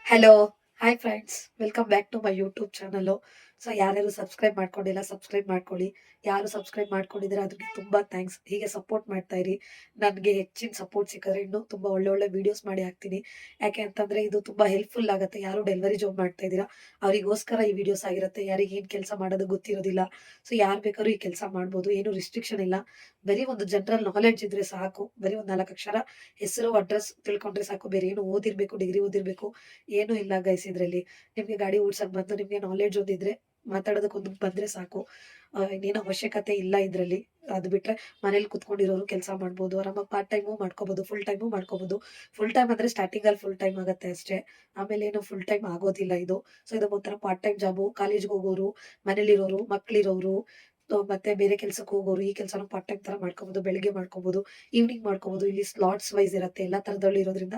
Hello hi friends, welcome back to my YouTube channel. So ಯಾರ್ಯಾರು subscribe ಮಾಡ್ಕೊಂಡಿಲ್ಲ subscribe ಮಾಡ್ಕೊಳ್ಳಿ. ಯಾರು ಸಬ್ಸ್ಕ್ರೈಬ್ ಮಾಡ್ಕೊಂಡಿದ್ರೆ ಅದಕ್ಕೆ ತುಂಬಾ ಥ್ಯಾಂಕ್ಸ್. ಹೀಗೆ ಸಪೋರ್ಟ್ ಮಾಡ್ತಾ ಇರಿ. ನನಗೆ ಹೆಚ್ಚಿನ ಸಪೋರ್ಟ್ ಸಿಕ್ಕಿದ್ರೆ ಇನ್ನೂ ತುಂಬಾ ಒಳ್ಳೆ ಒಳ್ಳೆ ವಿಡಿಯೋಸ್ ಮಾಡಿ ಹಾಕ್ತೀನಿ. ಯಾಕೆ ಅಂತಂದ್ರೆ ಇದು ತುಂಬಾ ಹೆಲ್ಪ್ಫುಲ್ ಆಗುತ್ತೆ. ಯಾರು ಡೆಲಿವರಿ ಜಾಬ್ ಮಾಡ್ತಾ ಇದ್ದೀರಾ ಅವರಿಗೋಸ್ಕರ ಈ ವಿಡಿಯೋಸ್ ಆಗಿರುತ್ತೆ. ಯಾರಿಗೆ ಏನ್ ಕೆಲಸ ಮಾಡೋದು ಗೊತ್ತಿರೋದಿಲ್ಲ, ಸೊ ಯಾರು ಬೇಕಾದ್ರೂ ಈ ಕೆಲಸ ಮಾಡ್ಬೋದು. ಏನು ರಿಸ್ಟ್ರಿಕ್ಷನ್ ಇಲ್ಲ. ಬರೀ ಒಂದು ಜನರಲ್ ನಾಲೆಡ್ಜ್ ಇದ್ರೆ ಸಾಕು. ಬರೀ ಒಂದು 4 ಅಕ್ಷರ ಹೆಸರು ಅಡ್ರೆಸ್ ತಿಳ್ಕೊಂಡ್ರೆ ಸಾಕು. ಬೇರೆ ಏನು ಓದಿರ್ಬೇಕು, ಡಿಗ್ರಿ ಓದಿರ್ಬೇಕು ಏನು ಇಲ್ಲ ಗೈಸ್ ಇದ್ರಲ್ಲಿ. ನಿಮ್ಗೆ ಗಾಡಿ ಓಡ್ಸಕ್ ಬಂದು ನಿಮ್ಗೆ ನಾಲೆಡ್ಜ್ ಓದಿದ್ರೆ ಮಾತಾಡೋದಕ್ಕೊಂದು ಬಂದ್ರೆ ಸಾಕು. ಇನ್ನೇನು ಅವಶ್ಯಕತೆ ಇಲ್ಲ ಇದ್ರಲ್ಲಿ. ಅದು ಬಿಟ್ರೆ ಮನೇಲಿ ಕುತ್ಕೊಂಡಿರೋರು ಕೆಲಸ ಮಾಡ್ಬೋದು, ಆರಾಮಾಗಿ ಪಾರ್ಟ್ ಟೈಮು ಮಾಡ್ಕೋಬಹುದು, ಫುಲ್ ಟೈಮು ಮಾಡ್ಕೋಬಹುದು. ಫುಲ್ ಟೈಮ್ ಅಂದ್ರೆ ಸ್ಟಾರ್ಟಿಂಗ್ ಅಲ್ಲಿ ಫುಲ್ ಟೈಮ್ ಆಗುತ್ತೆ ಅಷ್ಟೇ. ಆಮೇಲೆ ಏನು ಫುಲ್ ಟೈಮ್ ಆಗೋದಿಲ್ಲ ಇದು. ಸೊ ಇದು ಒಂಥರ ಪಾರ್ಟ್ ಟೈಮ್ ಜಾಬು. ಕಾಲೇಜ್ಗೆ ಹೋಗೋರು, ಮನೇಲಿರೋರು, ಮಕ್ಳಿರೋರು, ಮತ್ತೆ ಬೇರೆ ಕೆಲ್ಸಕ್ಕೆ ಹೋಗೋರು ಈ ಕೆಲಸನ ಪಾರ್ಟ್ ಟೈಮ್ ತರ ಮಾಡ್ಕೋಬಹುದು. ಬೆಳಿಗ್ಗೆ ಮಾಡ್ಕೋಬಹುದು, ಈವ್ನಿಂಗ್ ಮಾಡ್ಕೋಬಹುದು. ಇಲ್ಲಿ ಸ್ಲಾಟ್ಸ್ ವೈಸ್ ಇರುತ್ತೆ ಎಲ್ಲಾ ತರದಲ್ಲಿ ಇರೋದ್ರಿಂದ.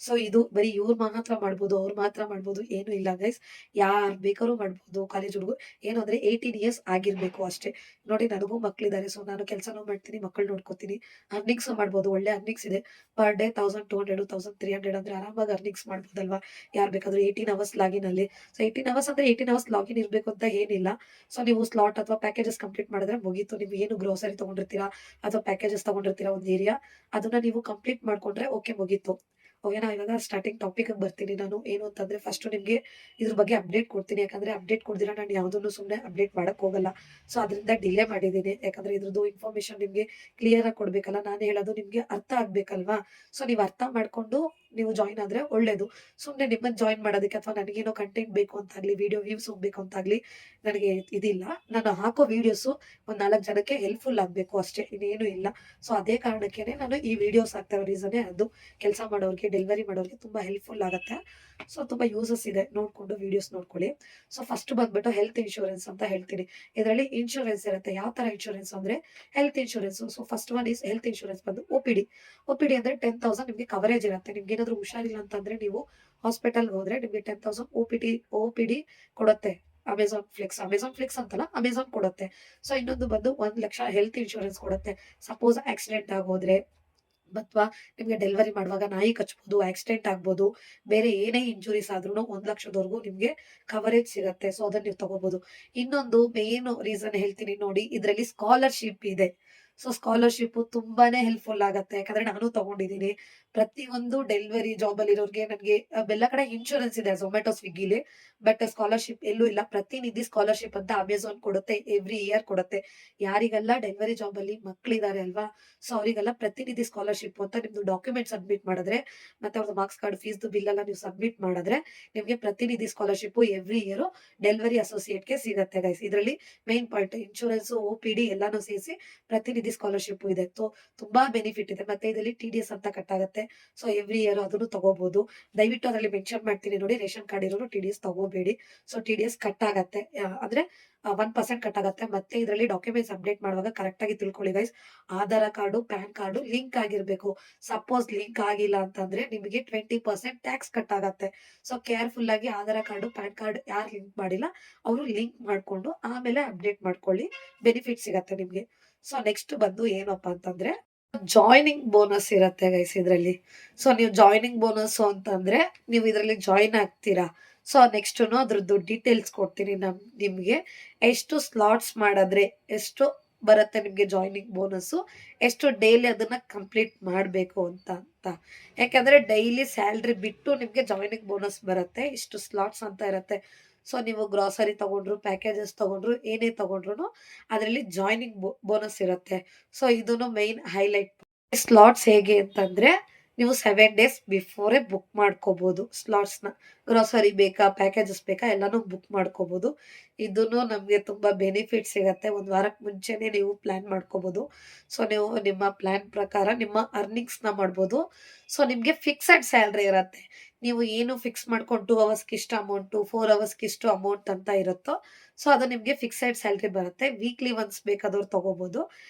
ಸೊ ಇದು ಬರೀ ಇವ್ರು ಮಾತ್ರ ಮಾಡ್ಬೋದು, ಅವ್ರು ಮಾತ್ರ ಮಾಡ್ಬೋದು ಏನು ಇಲ್ಲ ಗೈಸ್. ಯಾರ್ ಬೇಕಾದ್ರೂ ಮಾಡ್ಬೋದು. ಕಾಲೇಜ್ ಹುಡುಗರು ಏನು ಅಂದ್ರೆ 18 ಇಯರ್ಸ್ ಆಗಿರ್ಬೇಕು ಅಷ್ಟೇ. ನೋಡಿ ನನಗೂ ಮಕ್ಳಿದ್ದಾರೆ, ಸೊ ನಾನು ಕೆಲಸನೂ ಮಾಡ್ತೀನಿ, ಮಕ್ಕಳು ನೋಡ್ಕೋತೀನಿ. ಅರ್ನಿಂಗ್ಸ್ ಮಾಡ್ಬೋದು, ಒಳ್ಳೆ ಅರ್ನಿಂಗ್ಸ್ ಇದೆ. ಪರ್ ಡೇ 1200 1300 ಅಂದ್ರೆ ಆರಾಮಾಗಿ ಅರ್ನಿಂಗ್ಸ್ ಮಾಡ್ಬೋದಲ್ವಾ. ಯಾರು ಬೇಕಾದ್ರೂ 18 ಅವರ್ಸ್ ಲಾಗಿನ್ ಅಲ್ಲಿ. ಸೊ 18 ಅವರ್ಸ್ ಅಂದ್ರೆ 18 ಅವರ್ಸ್ ಲಾಗಿನ್ ಇರ್ಬೇಕು ಅಂತ ಏನಿಲ್ಲ. ಸೊ ನೀವು ಸ್ಲಾಟ್ ಅಥವಾ ಪ್ಯಾಕೇಜಸ್ ಕಂಪ್ಲೀಟ್ ಮಾಡಿದ್ರೆ ಮುಗೀತು. ನೀವು ಏನು ಗ್ರೋಸರಿ ತಗೊಂಡಿರ್ತೀರಾ ಅಥವಾ ಪ್ಯಾಕೇಜಸ್ ತಗೊಂಡಿರ್ತೀರಾ ಒಂದು ಏರಿಯಾ, ಅದನ್ನ ನೀವು ಕಂಪ್ಲೀಟ್ ಮಾಡ್ಕೊಂಡ್ರೆ ಓಕೆ, ಮುಗೀತು. ಓಕೆನಾ. ಇವಾಗ ಸ್ಟಾರ್ಟಿಂಗ್ ಟಾಪಿಕ್ ಬರ್ತೀನಿ ನಾನು. ಏನು ಅಂತಂದ್ರೆ ಫಸ್ಟ್ ನಿಮ್ಗೆ ಇದ್ರ ಬಗ್ಗೆ ಅಪ್ಡೇಟ್ ಕೊಡ್ತೀನಿ. ಯಾಕಂದ್ರೆ ಅಪ್ಡೇಟ್ ಕೊಡ್ದಿರಾ ನಾನು ಯಾವ್ದನ್ನು ಸುಮ್ಮನೆ ಅಪ್ಡೇಟ್ ಮಾಡಕ್ ಹೋಗಲ್ಲ. ಸೊ ಅದರಿಂದ ಡಿಲೇ ಮಾಡಿದ್ದೀನಿ. ಯಾಕಂದ್ರೆ ಇದ್ರದ್ದು ಇನ್ಫಾರ್ಮೇಶನ್ ನಿಮ್ಗೆ ಕ್ಲಿಯರ್ ಆಗಿ ಕೊಡ್ಬೇಕಲ್ಲ. ನಾನು ಹೇಳೋದು ನಿಮ್ಗೆ ಅರ್ಥ ಆಗ್ಬೇಕಲ್ವಾ. ಸೊ ನೀವ್ ಅರ್ಥ ಮಾಡ್ಕೊಂಡು ನೀವು ಜಾಯಿನ್ ಆದ್ರೆ ಒಳ್ಳೇದು. ಸುಮ್ನೆ ನಿಮ್ಮನ್ನ ಜಾಯಿನ್ ಮಾಡೋದಕ್ಕೆ ಅಥವಾ ನನಗೇನೋ ಕಂಟೆಂಟ್ ಬೇಕು ಅಂತಾಗ್ಲಿ, ವಿಡಿಯೋ ವ್ಯೂಸ್ ಹೋಗ್ಬೇಕು ಅಂತಾಗ್ಲಿ ನನಗೆ ಇದಿಲ್ಲ. ನಾನು ಹಾಕೋ ವಿಡಿಯೋಸ್ ಒಂದ್ 4 ಜನಕ್ಕೆ ಹೆಲ್ಪ್ಫುಲ್ ಆಗ್ಬೇಕು ಅಷ್ಟೇ, ಇನ್ನೇನು ಇಲ್ಲ. ಸೊ ಅದೇ ಕಾರಣಕ್ಕೇನೆ ನಾನು ಈ ವಿಡಿಯೋಸ್ ಹಾಕ್ತಾ ಇರೋ ರೀಸನ್ನೇ ಅದು. ಕೆಲಸ ಮಾಡೋರಿಗೆ, ಡೆಲಿವರಿ ಮಾಡೋರಿಗೆ ತುಂಬಾ ಹೆಲ್ಪ್ಫುಲ್ ಆಗುತ್ತೆ. ಸೊ ತುಂಬಾ ಯೂಸಸ್ ಇದೆ, ನೋಡ್ಕೊಂಡು ವಿಡಿಯೋಸ್ ನೋಡ್ಕೊಳ್ಳಿ. ಸೊ ಫಸ್ಟ್ ಬಂದ್ಬಿಟ್ಟು ಹೆಲ್ತ್ ಇನ್ಶೂರೆನ್ಸ್ ಅಂತ ಹೇಳ್ತೀನಿ. ಇದರಲ್ಲಿ ಇನ್ಶೂರೆನ್ಸ್ ಇರುತ್ತೆ. ಯಾವ ತರ ಇನ್ಶೂರೆನ್ಸ್ ಅಂದ್ರೆ health insurance. So first one is health insurance ಬಂದು OPD. OPD ಅಂದ್ರೆ 10,000 ನಿಮ್ಗೆ ಕವರೇಜ್ ಇರುತ್ತೆ. ನಿಮ್ಗೆ ಏನಾದ್ರು ಹುಷಾರಿಲ್ಲ ಅಂತಂದ್ರೆ ನೀವು ಹಾಸ್ಪಿಟಲ್ಗೆ ಹೋದ್ರೆ ನಿಮ್ಗೆ 10,000 OPD ಕೊಡುತ್ತೆ. ಅಮೆಝಾನ್ ಫ್ಲೆಕ್ಸ್ ಅಂತಲ್ಲ, ಅಮೆಝಾನ್ ಕೊಡುತ್ತೆ. ಸೊ ಇನ್ನೊಂದು ಬಂದು 1 ಲಕ್ಷ ಹೆಲ್ತ್ ಇನ್ಶೂರೆನ್ಸ್ ಕೊಡುತ್ತೆ. ಸಪೋಸ್ ಆಕ್ಸಿಡೆಂಟ್ ಆಗೋದ್ರೆ ಅಥವಾ ನಿಮ್ಗೆ ಡೆಲಿವರಿ ಮಾಡುವಾಗ ನಾಯಿ ಕಚ್ಬೋದು, ಆಕ್ಸಿಡೆಂಟ್ ಆಗ್ಬೋದು, ಬೇರೆ ಏನೇ ಇಂಜುರೀಸ್ ಆದ್ರೂ 1 ಲಕ್ಷದವರೆಗೂ ನಿಮ್ಗೆ ಕವರೇಜ್ ಸಿಗತ್ತೆ. ಸೊ ಅದನ್ನ ನೀವು ತಗೋಬಹುದು. ಇನ್ನೊಂದು ಮೇನ್ ರೀಸನ್ ಹೇಳ್ತೀನಿ ನೋಡಿ, ಇದರಲ್ಲಿ ಸ್ಕಾಲರ್ಶಿಪ್ ಇದೆ. ಸೊ ಸ್ಕಾಲರ್ಶಿಪ್ ತುಂಬಾನೇ ಹೆಲ್ಪ್ಫುಲ್ ಆಗತ್ತೆ. ಯಾಕಂದ್ರೆ ನಾನು ತಗೊಂಡಿದ್ದೀನಿ. ಪ್ರತಿಯೊಂದು ಡೆಲಿವರಿ ಜಾಬ್ ಅಲ್ಲಿ ಇರೋರ್ಗೆ ನನಗೆ ಎಲ್ಲ ಕಡೆ ಇನ್ಶೂರೆನ್ಸ್ ಇದೆ ಝೊಮ್ಯಾಟೊ, ಸ್ವಿಗ್ಗಿಲಿ. ಬಟ್ ಸ್ಕಾಲರ್ಶಿಪ್ ಎಲ್ಲೂ ಇಲ್ಲ. ಪ್ರತಿನಿಧಿ ಸ್ಕಾಲರ್ಶಿಪ್ ಅಂತ ಅಮೆಝಾನ್ ಕೊಡುತ್ತೆ, ಎವ್ರಿ ಇಯರ್ ಕೊಡುತ್ತೆ. ಯಾರಿಗೆಲ್ಲ ಡೆಲಿವರಿ ಜಾಬ್ ಅಲ್ಲಿ ಮಕ್ಳಿದ್ದಾರೆ ಅಲ್ವಾ, ಸೊ ಅವರಿಗೆಲ್ಲ ಪ್ರತಿನಿಧಿ ಸ್ಕಾಲರ್ಶಿಪ್ ಅಂತ ನಿಮ್ದು ಡಾಕ್ಯುಮೆಂಟ್ ಸಬ್ಮಿಟ್ ಮಾಡಿದ್ರೆ, ಮತ್ತೆ ಅವ್ರದ್ದು ಮಾರ್ಕ್ಸ್ ಕಾರ್ಡ್, ಫೀಸ್ದು ಬಿಲ್ ಎಲ್ಲ ನೀವು ಸಬ್ಮಿಟ್ ಮಾಡಿದ್ರೆ ನಿಮ್ಗೆ ಪ್ರತಿನಿಧಿ ಸ್ಕಾಲರ್ಶಿಪ್ ಎವ್ರಿ ಇಯರ್ ಡೆಲಿವರಿ ಅಸೋಸಿಯೇಟ್ಗೆ ಸಿಗತ್ತೆ ಗೈಸ್. ಇದರಲ್ಲಿ ಮೇನ್ ಪಾಯಿಂಟ್ ಇನ್ಶೂರೆನ್ಸ್, OPD ಎಲ್ಲಾನು ಸೇರಿಸಿ ಪ್ರತಿನಿಧಿ ಸ್ಕಾಲರ್ಶಿಪ್ ಇದೆ. ತುಂಬಾ ಬೆನಿಫಿಟ್ ಇದೆ. ಮತ್ತೆ ಇದರಲ್ಲಿ TDS ಅಂತ ಕಟ್ ಆಗುತ್ತೆ. ಸೊ ಎವ್ರಿ ಇಯರ್ ಅದನ್ನು ತಗೋಬಹುದು. ದಯವಿಟ್ಟು ಅದರಲ್ಲಿ ಮೆನ್ಷನ್ ಮಾಡ್ತೀನಿ ನೋಡಿ, ರೇಷನ್ ಕಾರ್ಡ್ ಇರೋರು TDS ತಗೋಬೇಡಿ. ಸೊ TDS ಕಟ್ ಆಗತ್ತೆ, ಅಂದ್ರೆ 1% ಕಟ್ ಆಗತ್ತೆ. ಮತ್ತೆ ಇದರಲ್ಲಿ ಡಾಕ್ಯುಮೆಂಟ್ಸ್ ಅಪ್ಡೇಟ್ ಮಾಡುವಾಗ ಕರೆಕ್ಟ್ ಆಗಿ ತಿಳ್ಕೊಳ್ಳಿ guys. Aadhaar card, PAN card link ಆಗಿರ್ಬೇಕು. ಸಪೋಸ್ ಲಿಂಕ್ ಆಗಿಲ್ಲ ಅಂತಂದ್ರೆ ನಿಮಗೆ 20% ಟ್ಯಾಕ್ಸ್ ಕಟ್ ಆಗತ್ತೆ. ಸೊ ಕೇರ್ಫುಲ್ ಆಗಿ ಆಧಾರ್ ಕಾರ್ಡು, ಪ್ಯಾನ್ ಕಾರ್ಡ್ ಯಾರು ಲಿಂಕ್ ಮಾಡಿಲ್ಲ ಅವರು ಲಿಂಕ್ ಮಾಡ್ಕೊಂಡು ಆಮೇಲೆ ಅಪ್ಡೇಟ್ ಮಾಡ್ಕೊಳ್ಳಿ. ಬೆನಿಫಿಟ್ ಸಿಗತ್ತೆ ನಿಮ್ಗೆ. ಸೊ ನೆಕ್ಸ್ಟ್ ಬಂದು ಏನಪ್ಪಾ ಅಂತಂದ್ರೆ ಜಾಯ್ನಿಂಗ್ ಬೋನಸ್ ಇರತ್ತೆ ಗೈಸ್ ಇದ್ರಲ್ಲಿ. ಸೊ ನೀವು ಜಾಯ್ನಿಂಗ್ ಬೋನಸ್ ಅಂತಂದ್ರೆ ನೀವು ಇದರಲ್ಲಿ ಜಾಯಿನ್ ಆಗ್ತೀರಾ. ಸೊ ನೆಕ್ಸ್ಟ್ ಅದ್ರದ್ದು ಡೀಟೇಲ್ಸ್ ಕೊಡ್ತೀನಿ ನಿಮ್ಗೆ. ಎಷ್ಟು ಸ್ಲಾಟ್ಸ್ ಮಾಡಿದ್ರೆ ಎಷ್ಟು ಬರುತ್ತೆ ನಿಮ್ಗೆ ಜಾಯ್ನಿಂಗ್ ಬೋನಸ್, ಎಷ್ಟು ಡೈಲಿ ಅದನ್ನ ಕಂಪ್ಲೀಟ್ ಮಾಡ್ಬೇಕು ಅಂತ. ಯಾಕಂದ್ರೆ ಡೈಲಿ ಸ್ಯಾಲ್ರಿ ಬಿಟ್ಟು ನಿಮ್ಗೆ ಜಾಯ್ನಿಂಗ್ ಬೋನಸ್ ಬರುತ್ತೆ. ಇಷ್ಟು ಸ್ಲಾಟ್ಸ್ ಅಂತ ಇರುತ್ತೆ. ಸೊ ನೀವು ಗ್ರಾಸರಿ ತಗೊಂಡ್ರು, ಪ್ಯಾಕೇಜಸ್ ತಗೊಂಡ್ರು, ಏನೇ ತಗೊಂಡ್ರು ಅದರಲ್ಲಿ ಜಾಯ್ನಿಂಗ್ ಬೋನಸ್ ಇರುತ್ತೆ. ಸೊ ಇದನ್ನು ಮೈನ್ ಹೈಲೈಟ್. ಸ್ಲಾಟ್ಸ್ ಹೇಗೆ ಅಂತಂದ್ರೆ ನೀವು 7 ಡೇಸ್ ಬಿಫೋರೆ ಬುಕ್ ಮಾಡ್ಕೋಬಹುದು ಸ್ಲಾಟ್ಸ್ನ. ಗ್ರೋಸರಿ ಬೇಕಾ, ಪ್ಯಾಕೇಜಸ್ ಬೇಕಾ ಎಲ್ಲಾನು ಬುಕ್ ಮಾಡ್ಕೋಬಹುದು. ಇದನ್ನು ನಮ್ಗೆ ತುಂಬಾ ಬೆನಿಫಿಟ್ ಸಿಗತ್ತೆ. ಒಂದ್ ವಾರಕ್ಕೆ ಮುಂಚೆನೆ ನೀವು ಪ್ಲಾನ್ ಮಾಡ್ಕೋಬಹುದು. ಸೊ ನೀವು ನಿಮ್ಮ ಪ್ಲಾನ್ ಪ್ರಕಾರ ನಿಮ್ಮ ಅರ್ನಿಂಗ್ಸ್ ನ ಮಾಡ್ಬೋದು. ಸೊ ನಿಮ್ಗೆ ಫಿಕ್ಸೆಡ್ ಸ್ಯಾಲ್ರಿ ಇರತ್ತೆ. ನೀವು ಏನು ಫಿಕ್ಸ್ ಮಾಡ್ಕೊಂಡು 2 ಅವರ್ಸ್ಗೆ ಇಷ್ಟು ಅಮೌಂಟು, 4 ಅವರ್ಸ್ಗೆ ಇಷ್ಟು ಅಮೌಂಟ್ ಅಂತ ಇರುತ್ತೋ, ಸೊ ಅದು ನಿಮ್ಗೆ ಫಿಕ್ಸೆಡ್ ಸ್ಯಾಲ್ರಿ ಬರುತ್ತೆ. ವೀಕ್ಲಿ ಒನ್ಸ್ ಬೇಕಾದವ್ರು ತಗೋಬಹುದು,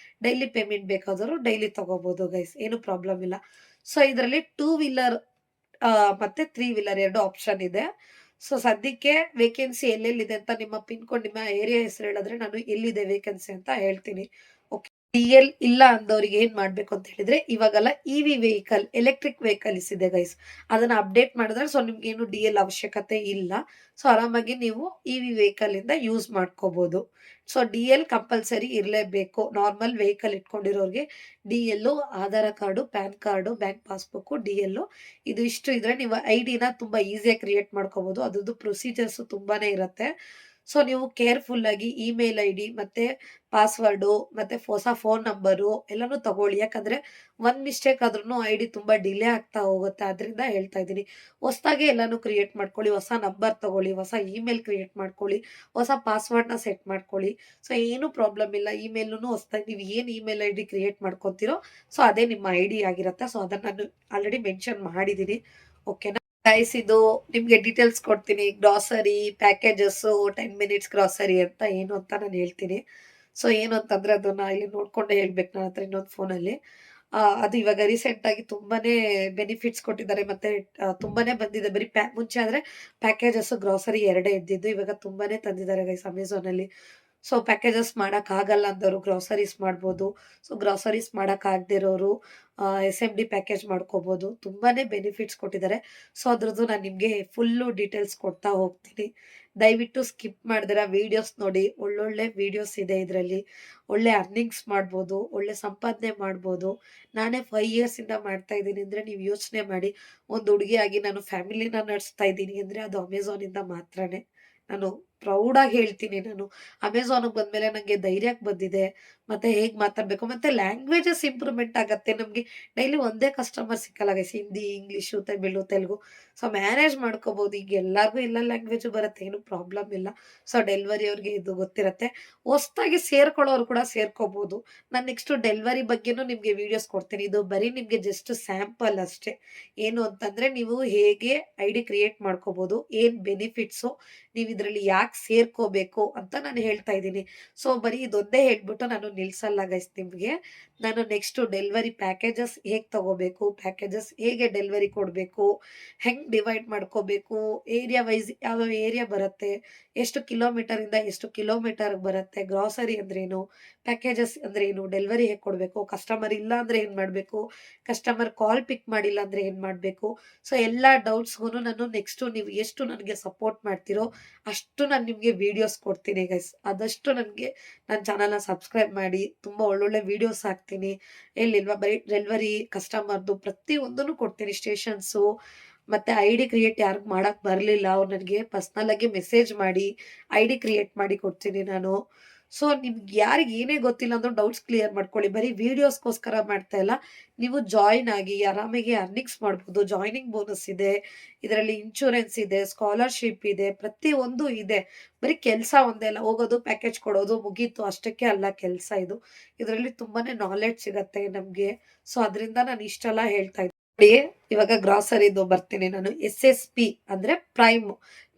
ಡೈಲಿ ಪೇಮೆಂಟ್ ಬೇಕಾದವರು ಡೈಲಿ ತಗೋಬಹುದು ಗೈಸ್, ಏನು ಪ್ರಾಬ್ಲಮ್ ಇಲ್ಲ. ಸೊ ಇದರಲ್ಲಿ 2 ವೀಲರ್ ಮತ್ತೆ 3 ವೀಲರ್ 2 ಆಪ್ಷನ್ ಇದೆ. ಸೊ ಸದ್ಯಕ್ಕೆ ವೇಕೆನ್ಸಿ ಎಲ್ಲೆಲ್ಲಿದೆ ಅಂತ ನಿಮ್ಮ ಪಿನ್ ಕೋಡ್, ನಿಮ್ಮ ಏರಿಯಾ ಹೆಸರು ಹೇಳಿದ್ರೆ ನಾನು ಎಲ್ಲಿದೆ ವೇಕೆನ್ಸಿ ಅಂತ ಹೇಳ್ತೀನಿ. ಓಕೆ. ಡಿ.ಎಲ್ ಇಲ್ಲ ಅಂದವ್ರಿಗೆ ಏನ್ ಮಾಡ್ಬೇಕು ಅಂತ ಹೇಳಿದ್ರೆ, ಇವಾಗೆಲ್ಲ ಇ.ವಿ ವೆಹಿಕಲ್, ಎಲೆಕ್ಟ್ರಿಕ್ ವೆಹಿಕಲ್ಸ್ ಇದೆ ಗೈಸ್. ಅದನ್ನ ಅಪ್ಡೇಟ್ ಮಾಡಿದ್ರೆ ಸೊ ನಿಮ್ಗೇನು ಡಿ.ಎಲ್ ಅವಶ್ಯಕತೆ ಇಲ್ಲ. ಸೊ ಆರಾಮಾಗಿ ನೀವು ಇ.ವಿ ವೆಹಿಕಲ್ ಇಂದ ಯೂಸ್ ಮಾಡ್ಕೋಬಹುದು. ಸೊ ಡಿ.ಎಲ್ ಕಂಪಲ್ಸರಿ ಇರ್ಲೇಬೇಕು. ನಾರ್ಮಲ್ ವೆಹಿಕಲ್ ಇಟ್ಕೊಂಡಿರೋರ್ಗೆ DL, Aadhaar card, PAN card, bank passbook, DL ಇದು ಇಷ್ಟು ಇದ್ರೆ ನೀವು ಐಡಿನ ತುಂಬಾ ಈಸಿಯಾಗಿ ಕ್ರಿಯೇಟ್ ಮಾಡ್ಕೋಬಹುದು. ಅದ್ರದ್ದು ಪ್ರೊಸೀಜರ್ಸ್ ತುಂಬಾನೇ ಇರತ್ತೆ. ಸೊ ನೀವು ಕೇರ್‌ಫುಲ್ ಆಗಿ ಇಮೇಲ್ ಐಡಿ ಮತ್ತೆ ಪಾಸ್‌ವರ್ಡು ಮತ್ತೆ ಹೊಸ ಫೋನ್ ನಂಬರು ಎಲ್ಲಾನು ತಗೊಳ್ಳಿ. ಯಾಕಂದ್ರೆ ಒಂದ್ ಮಿಸ್ಟೇಕ್ ಆದ್ರೂನು ಐಡಿ ತುಂಬಾ ಡಿಲೇ ಆಗ್ತಾ ಹೋಗುತ್ತೆ. ಅದ್ರಿಂದ ಹೇಳ್ತಾ ಇದ್ದೀನಿ. ಹೊಸದಾಗಿ ಎಲ್ಲಾನು ಕ್ರಿಯೇಟ್ ಮಾಡ್ಕೊಳ್ಳಿ. ಹೊಸ ನಂಬರ್ ತಗೊಳ್ಳಿ, ಹೊಸ ಇಮೇಲ್ ಕ್ರಿಯೇಟ್ ಮಾಡ್ಕೊಳ್ಳಿ, ಹೊಸ ಪಾಸ್‌ವರ್ಡ್‌ನ ಸೆಟ್ ಮಾಡ್ಕೊಳ್ಳಿ. ಸೊ ಏನು ಪ್ರಾಬ್ಲಮ್ ಇಲ್ಲ. ಇಮೇಲ್‌ನು ಹೊಸದಾಗಿ ನೀವು ಏನ್ ಇಮೇಲ್ ಐಡಿ ಕ್ರಿಯೇಟ್ ಮಾಡ್ಕೊಂತೀರೋ ಸೊ ಅದೇ ನಿಮ್ಮ ಐಡಿ ಆಗಿರತ್ತೆ. ಸೊ ಅದನ್ನ ನಾನು ಆಲ್ರೆಡಿ ಮೆನ್ಷನ್ ಮಾಡಿದೀನಿ. ಓಕೆನಾ? ಗೈಸ್ ಇದು ನಿಮ್ಗೆ ಡೀಟೇಲ್ಸ್ ಕೊಡ್ತೀನಿ. ಗ್ರಾಸರಿ, ಪ್ಯಾಕೇಜಸ್ಸು, 10 ಮಿನಿಟ್ಸ್ ಗ್ರಾಸರಿ ಅಂತ ಏನು ಅಂತ ನಾನು ಹೇಳ್ತೀನಿ. ಸೊ ಏನು ಅಂತಂದ್ರೆ ಅದನ್ನ ಇಲ್ಲಿ ನೋಡ್ಕೊಂಡೇ ಹೇಳ್ಬೇಕು ನನ್ನ ಹತ್ರ ಇನ್ನೊಂದು ಫೋನಲ್ಲಿ. ಅದು ಇವಾಗ ರೀಸೆಂಟ್ ಆಗಿ ತುಂಬಾನೇ ಬೆನಿಫಿಟ್ಸ್ ಕೊಟ್ಟಿದ್ದಾರೆ. ಮತ್ತೆ ತುಂಬಾನೇ ಬಂದಿದೆ. ಬರೀ ಮುಂಚೆ ಆದ್ರೆ ಪ್ಯಾಕೇಜಸ್ ಗ್ರಾಸರಿ 2 ಇದ್ದಿದ್ದು. ಇವಾಗ ತುಂಬಾನೇ ತಂದಿದ್ದಾರೆ ಗೈಸ್ ಅಮೆಝಾನಲ್ಲಿ. ಸೊ ಪ್ಯಾಕೇಜಸ್ ಮಾಡಕ್ ಆಗಲ್ಲ ಅಂದವರು ಗ್ರಾಸರೀಸ್ ಮಾಡ್ಬೋದು. ಸೊ ಗ್ರಾಸರೀಸ್ ಮಾಡಕ್ ಆಗದೆ ಇರೋರು ಎಸ್.ಎಂ.ಡಿ ಪ್ಯಾಕೇಜ್ ಮಾಡ್ಕೋಬಹುದು. ತುಂಬಾನೇ ಬೆನಿಫಿಟ್ಸ್ ಕೊಟ್ಟಿದ್ದಾರೆ. ಸೊ ಅದ್ರದ್ದು ನಾನು ನಿಮ್ಗೆ ಫುಲ್ಲು ಡೀಟೇಲ್ಸ್ ಕೊಡ್ತಾ ಹೋಗ್ತೀನಿ. ದಯವಿಟ್ಟು ಸ್ಕಿಪ್ ಮಾಡ್ದಿರ ವಿಡಿಯೋಸ್ ನೋಡಿ. ಒಳ್ಳೊಳ್ಳೆ ವಿಡಿಯೋಸ್ ಇದೆ ಇದರಲ್ಲಿ. ಒಳ್ಳೆ ಅರ್ನಿಂಗ್ಸ್ ಮಾಡ್ಬೋದು, ಒಳ್ಳೆ ಸಂಪಾದನೆ ಮಾಡ್ಬೋದು. ನಾನೇ 5 ಇಯರ್ಸ್ ಇಂದ ಮಾಡ್ತಾ ಇದ್ದೀನಿ ಅಂದ್ರೆ ನೀವು ಯೋಚನೆ ಮಾಡಿ. ಒಂದು ಹುಡುಗಿಯಾಗಿ ನಾನು ಫ್ಯಾಮಿಲಿನ ನಡೆಸ್ತಾ ಇದ್ದೀನಿ ಅಂದ್ರೆ ಅದು ಅಮೆಝಾನ್ ಇಂದ ಮಾತ್ರನೇ. ನಾನು ಪ್ರೌಡಾಗಿ ಹೇಳ್ತೀನಿ ನಾನು. ಅಮೆಝಾನ್‌ಗೆ ಬಂದ್ಮೇಲೆ ನಂಗೆ ಧೈರ್ಯಕ್ಕೆ ಬಂದಿದೆ. ಮತ್ತೆ ಹೇಗ್ ಮಾತಾಡ್ಬೇಕು, ಮತ್ತೆ ಲ್ಯಾಂಗ್ವೇಜಸ್ ಇಂಪ್ರೂವ್‌ಮೆಂಟ್ ಆಗತ್ತೆ. ನಮ್ಗೆ ಡೈಲಿ ಒಂದೇ ಕಸ್ಟಮರ್ ಸಿಕ್ಕಲ್ಲ guys. Hindi, English, Tamil, Telugu. So manage ಮಾಡ್ಕೋಬಹುದು. ಈಗ ಎಲ್ಲಾರ್ಗೂ ಎಲ್ಲ ಲ್ಯಾಂಗ್ವೇಜು ಬರುತ್ತೆ. ಏನು ಪ್ರಾಬ್ಲಮ್ ಇಲ್ಲ. ಸೊ ಡೆಲಿವರಿ ಅವ್ರಿಗೆ ಇದು ಗೊತ್ತಿರತ್ತೆ. ಹೊಸದಾಗಿ ಸೇರ್ಕೊಳ್ಳೋರು ಕೂಡ ಸೇರ್ಕೋಬಹುದು. ನಾನು ನೆಕ್ಸ್ಟ್ ಡೆಲಿವರಿ ಬಗ್ಗೆನೂ ನಿಮ್ಗೆ ವಿಡಿಯೋಸ್ ಕೊಡ್ತೀನಿ. ಇದು ಬರೀ ನಿಮ್ಗೆ ಜಸ್ಟ್ ಸ್ಯಾಂಪಲ್ ಅಷ್ಟೇ. ಏನು ಅಂತಂದ್ರೆ ನೀವು ಹೇಗೆ ಐಡಿ ಕ್ರಿಯೇಟ್ ಮಾಡ್ಕೋಬಹುದು, ಏನ್ ಬೆನಿಫಿಟ್ಸು, ನೀವು ಇದ್ರಲ್ಲಿ ಯಾಕೆ ಸೇರ್ಕೋಬೇಕು ಅಂತ ನಾನು ಹೇಳ್ತಾ ಇದ್ದೀನಿ. ಸೊ ಬರೀ ಇದೊಂದೇ ಹೇಳ್ಬಿಟ್ಟು ನಾನು ನಿಲ್ಸಲ್ಲ ಗೈಸ್ ನಿಮ್ಗೆ. ನಾನು ನೆಕ್ಸ್ಟ್ ಡೆಲಿವರಿ ಪ್ಯಾಕೇಜಸ್ ಹೇಗ್ ತಗೋಬೇಕು, ಪ್ಯಾಕೇಜಸ್ ಹೇಗೆ ಡೆಲಿವರಿ ಕೊಡ್ಬೇಕು, ಹೆಂಗ್ ಡಿವೈಡ್ ಮಾಡ್ಕೋಬೇಕು, ಏರಿಯಾ ವೈಸ್ ಯಾವ್ಯಾವ ಏರಿಯಾ ಬರುತ್ತೆ, ಎಷ್ಟು ಕಿಲೋಮೀಟರ್ ಇಂದ ಎಷ್ಟು ಕಿಲೋಮೀಟರ್ ಬರುತ್ತೆ, ಗ್ರಾಸರಿ ಅಂದ್ರೇನು, ಪ್ಯಾಕೇಜಸ್ ಅಂದ್ರೆ ಏನು, ಡೆಲಿವರಿ ಹೇಗ್ ಕೊಡ್ಬೇಕು, ಕಸ್ಟಮರ್ ಇಲ್ಲ ಅಂದ್ರೆ ಏನ್ ಮಾಡ್ಬೇಕು, ಕಸ್ಟಮರ್ ಕಾಲ್ ಪಿಕ್ ಮಾಡಿಲ್ಲ ಅಂದ್ರೆ ಏನ್ ಮಾಡ್ಬೇಕು. ಸೊ ಎಲ್ಲಾ ಡೌಟ್ಸ್‌ಗೂನು ನಾನು ನೆಕ್ಸ್ಟ್ ನೀವು ಎಷ್ಟು ನನಗೆ ಸಪೋರ್ಟ್ ಮಾಡ್ತೀರೋ ಅಷ್ಟು ನಾನು ನಿಮ್ಗೆ ವಿಡಿಯೋಸ್ ಕೊಡ್ತೀನಿ ಗೈಸ್. ಆದಷ್ಟು ನನಗೆ ನನ್ನ ಚಾನಲ್‌ನ ಸಬ್ಸ್ಕ್ರೈಬ್ ಮಾಡಿ. ತುಂಬಾ ಒಳ್ಳೊಳ್ಳೆ ವಿಡಿಯೋಸ್ ಹಾಕ್ತೀನಿ. ಎಲ್ಲಿಲ್ವಾ ಬರೀ ಡೆಲಿವರಿ ಕಸ್ಟಮರ್‌ದು ಪ್ರತಿಯೊಂದನ್ನು ಕೊಡ್ತೀನಿ. ಸ್ಟೇಷನ್ಸು ಮತ್ತೆ ಐಡಿ ಕ್ರಿಯೇಟ್ ಯಾರಿಗ್ ಮಾಡಕ್ ಬರ್ಲಿಲ್ಲ ಅವ್ರು ನನಗೆ ಪರ್ಸನಲ್ ಆಗಿ ಮೆಸೇಜ್ ಮಾಡಿ ಐಡಿ ಕ್ರಿಯೇಟ್ ಮಾಡಿ ಕೊಡ್ತೀನಿ ನಾನು. ಸೊ ನಿಮ್ಗೆ ಯಾರಿಗ್ ಏನೇ ಗೊತ್ತಿಲ್ಲ ಅಂದ್ರೂ ಡೌಟ್ಸ್ ಕ್ಲಿಯರ್ ಮಾಡ್ಕೊಳ್ಳಿ. ಬರೀ ವಿಡಿಯೋಸ್‌ಗೋಸ್ಕರ ಮಾಡ್ತಾ ಇಲ್ಲ. ನೀವು ಜಾಯಿನ್ ಆಗಿ ಆರಾಮಾಗಿ ಅರ್ನಿಂಗ್ಸ್ ಮಾಡ್ಬೋದು. ಜಾಯ್ನಿಂಗ್ ಬೋನಸ್ ಇದೆ. ಇದರಲ್ಲಿ ಇನ್ಶೂರೆನ್ಸ್ ಇದೆ, ಸ್ಕಾಲರ್‌ಶಿಪ್ ಇದೆ, ಪ್ರತಿಯೊಂದು ಇದೆ. ಬರೀ ಕೆಲ್ಸ ಒಂದೇ ಅಲ್ಲ. ಹೋಗೋದು, ಪ್ಯಾಕೇಜ್ ಕೊಡೋದು ಮುಗೀತು ಅಷ್ಟಕ್ಕೆ ಅಲ್ಲ ಕೆಲ್ಸ ಇದು. ಇದರಲ್ಲಿ ತುಂಬಾನೇ ನಾಲೆಡ್ಜ್ ಸಿಗತ್ತೆ ನಮ್ಗೆ. ಸೊ ಅದ್ರಿಂದ ನಾನು ಇಷ್ಟೆಲ್ಲ ಹೇಳ್ತಾ ಇದ್ದೀನಿ. ನೋಡಿ ಇವಾಗ ಗ್ರಾಸರಿದು ಬರ್ತೀನಿ ನಾನು. ಎಸ್.ಎಸ್.ಪಿ ಅಂದ್ರೆ ಪ್ರೈಮ್.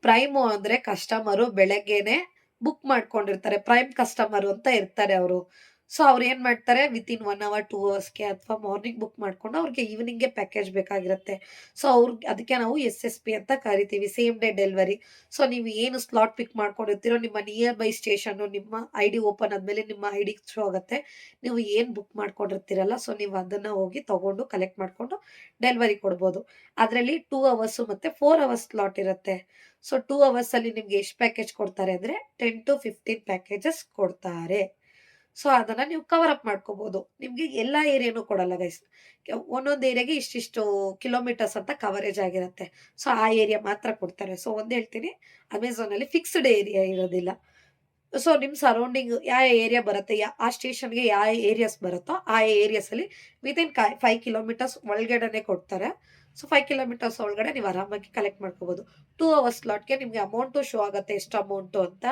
ಪ್ರೈಮು ಅಂದ್ರೆ ಕಸ್ಟಮರು ಬೆಳಗ್ಗೆನೆ ಬುಕ್ ಮಾಡ್ಕೊಂಡಿರ್ತಾರೆ. ಪ್ರೈಮ್ ಕಸ್ಟಮರ್ ಅಂತ ಇರ್ತಾರೆ ಅವರು. ಸೊ ಅವ್ರು ಏನ್ ಮಾಡ್ತಾರೆ ವಿತಿನ್ 1 ಅವರ್, 2 ಅವರ್ಸ್‌ಗೆ ಅಥವಾ ಮಾರ್ನಿಂಗ್ ಬುಕ್ ಮಾಡ್ಕೊಂಡು ಅವ್ರಿಗೆ ಈವ್ನಿಂಗ್ಗೆ ಪ್ಯಾಕೇಜ್ ಬೇಕಾಗಿರುತ್ತೆ. ಸೊ ಅದಕ್ಕೆ ನಾವು ಎಸ್.ಎಸ್.ಪಿ ಅಂತ ಕರಿತೀವಿ. Same day delivery. ಸೊ ನೀವು ಏನು ಸ್ಲಾಟ್ ಪಿಕ್ ಮಾಡ್ಕೊಂಡಿರ್ತೀರೋ ನಿಮ್ಮ ನಿಯರ್ ಬೈ ಸ್ಟೇಷನ್ನು ನಿಮ್ಮ ಐಡಿ ಓಪನ್ ಆದ್ಮೇಲೆ ನಿಮ್ಮ ಐಡಿ ಶೋ ಆಗುತ್ತೆ. ನೀವು ಏನ್ ಬುಕ್ ಮಾಡ್ಕೊಂಡಿರ್ತೀರಲ್ಲ ಸೊ ನೀವು ಅದನ್ನ ಹೋಗಿ ತಗೊಂಡು ಕಲೆಕ್ಟ್ ಮಾಡ್ಕೊಂಡು ಡೆಲಿವರಿ ಕೊಡ್ಬೋದು. ಅದರಲ್ಲಿ 2 ಅವರ್ಸ್ ಮತ್ತೆ 4 ಅವರ್ಸ್ ಸ್ಲಾಟ್ ಇರುತ್ತೆ. ಸೊ 2 ಅವರ್ಸ್ ಅಲ್ಲಿ ನಿಮ್ಗೆ ಎಷ್ಟು ಪ್ಯಾಕೇಜ್ ಕೊಡ್ತಾರೆ ಅಂದ್ರೆ 10-15 ಪ್ಯಾಕೇಜಸ್ ಕೊಡ್ತಾರೆ. ಸೊ ಅದನ್ನ ನೀವು ಕವರ್ ಅಪ್ ಮಾಡ್ಕೋಬಹುದು. ನಿಮ್ಗೆ ಎಲ್ಲಾ ಏರಿಯಾನು ಕೊಡಲ್ಲ ಗೈಸ್. ಒಂದೊಂದು ಏರಿಯಾಗೆ ಇಷ್ಟಿಷ್ಟು ಕಿಲೋಮೀಟರ್ಸ್ ಅಂತ ಕವರೇಜ್ ಆಗಿರುತ್ತೆ. ಸೊ ಆ ಏರಿಯಾ ಮಾತ್ರ ಕೊಡ್ತಾರೆ. ಸೊ ಒಂದ್ ಹೇಳ್ತೀನಿ, ಅಮೆಝಾನ್ ಅಲ್ಲಿ ಫಿಕ್ಸ್ಡ್ ಏರಿಯಾ ಇರೋದಿಲ್ಲ. ಸೊ ನಿಮ್ ಸರೌಂಡಿಂಗ್ ಯಾವ ಏರಿಯಾ ಬರುತ್ತೆ, ಆ ಸ್ಟೇಷನ್‌ಗೆ ಯಾವ ಏರಿಯಾಸ್ ಬರುತ್ತೋ ಆ ಏರಿಯಾಸ್ ಅಲ್ಲಿ ವಿತಿನ್ 5 ಕಿಲೋಮೀಟರ್ಸ್ ಒಳಗಡೆನೆ ಕೊಡ್ತಾರೆ. ಸೊ 5 ಕಿಲೋಮೀಟರ್ಸ್ ಒಳಗಡೆ ನೀವು ಆರಾಮಾಗಿ ಕಲೆಕ್ಟ್ ಮಾಡ್ಕೋಬಹುದು. 2 ಅವರ್ಸ್ ಸ್ಲಾಟ್‌ಗೆ ನಿಮ್ಗೆ ಅಮೌಂಟು ಶೋ ಆಗುತ್ತೆ ಎಷ್ಟು ಅಮೌಂಟು ಅಂತ.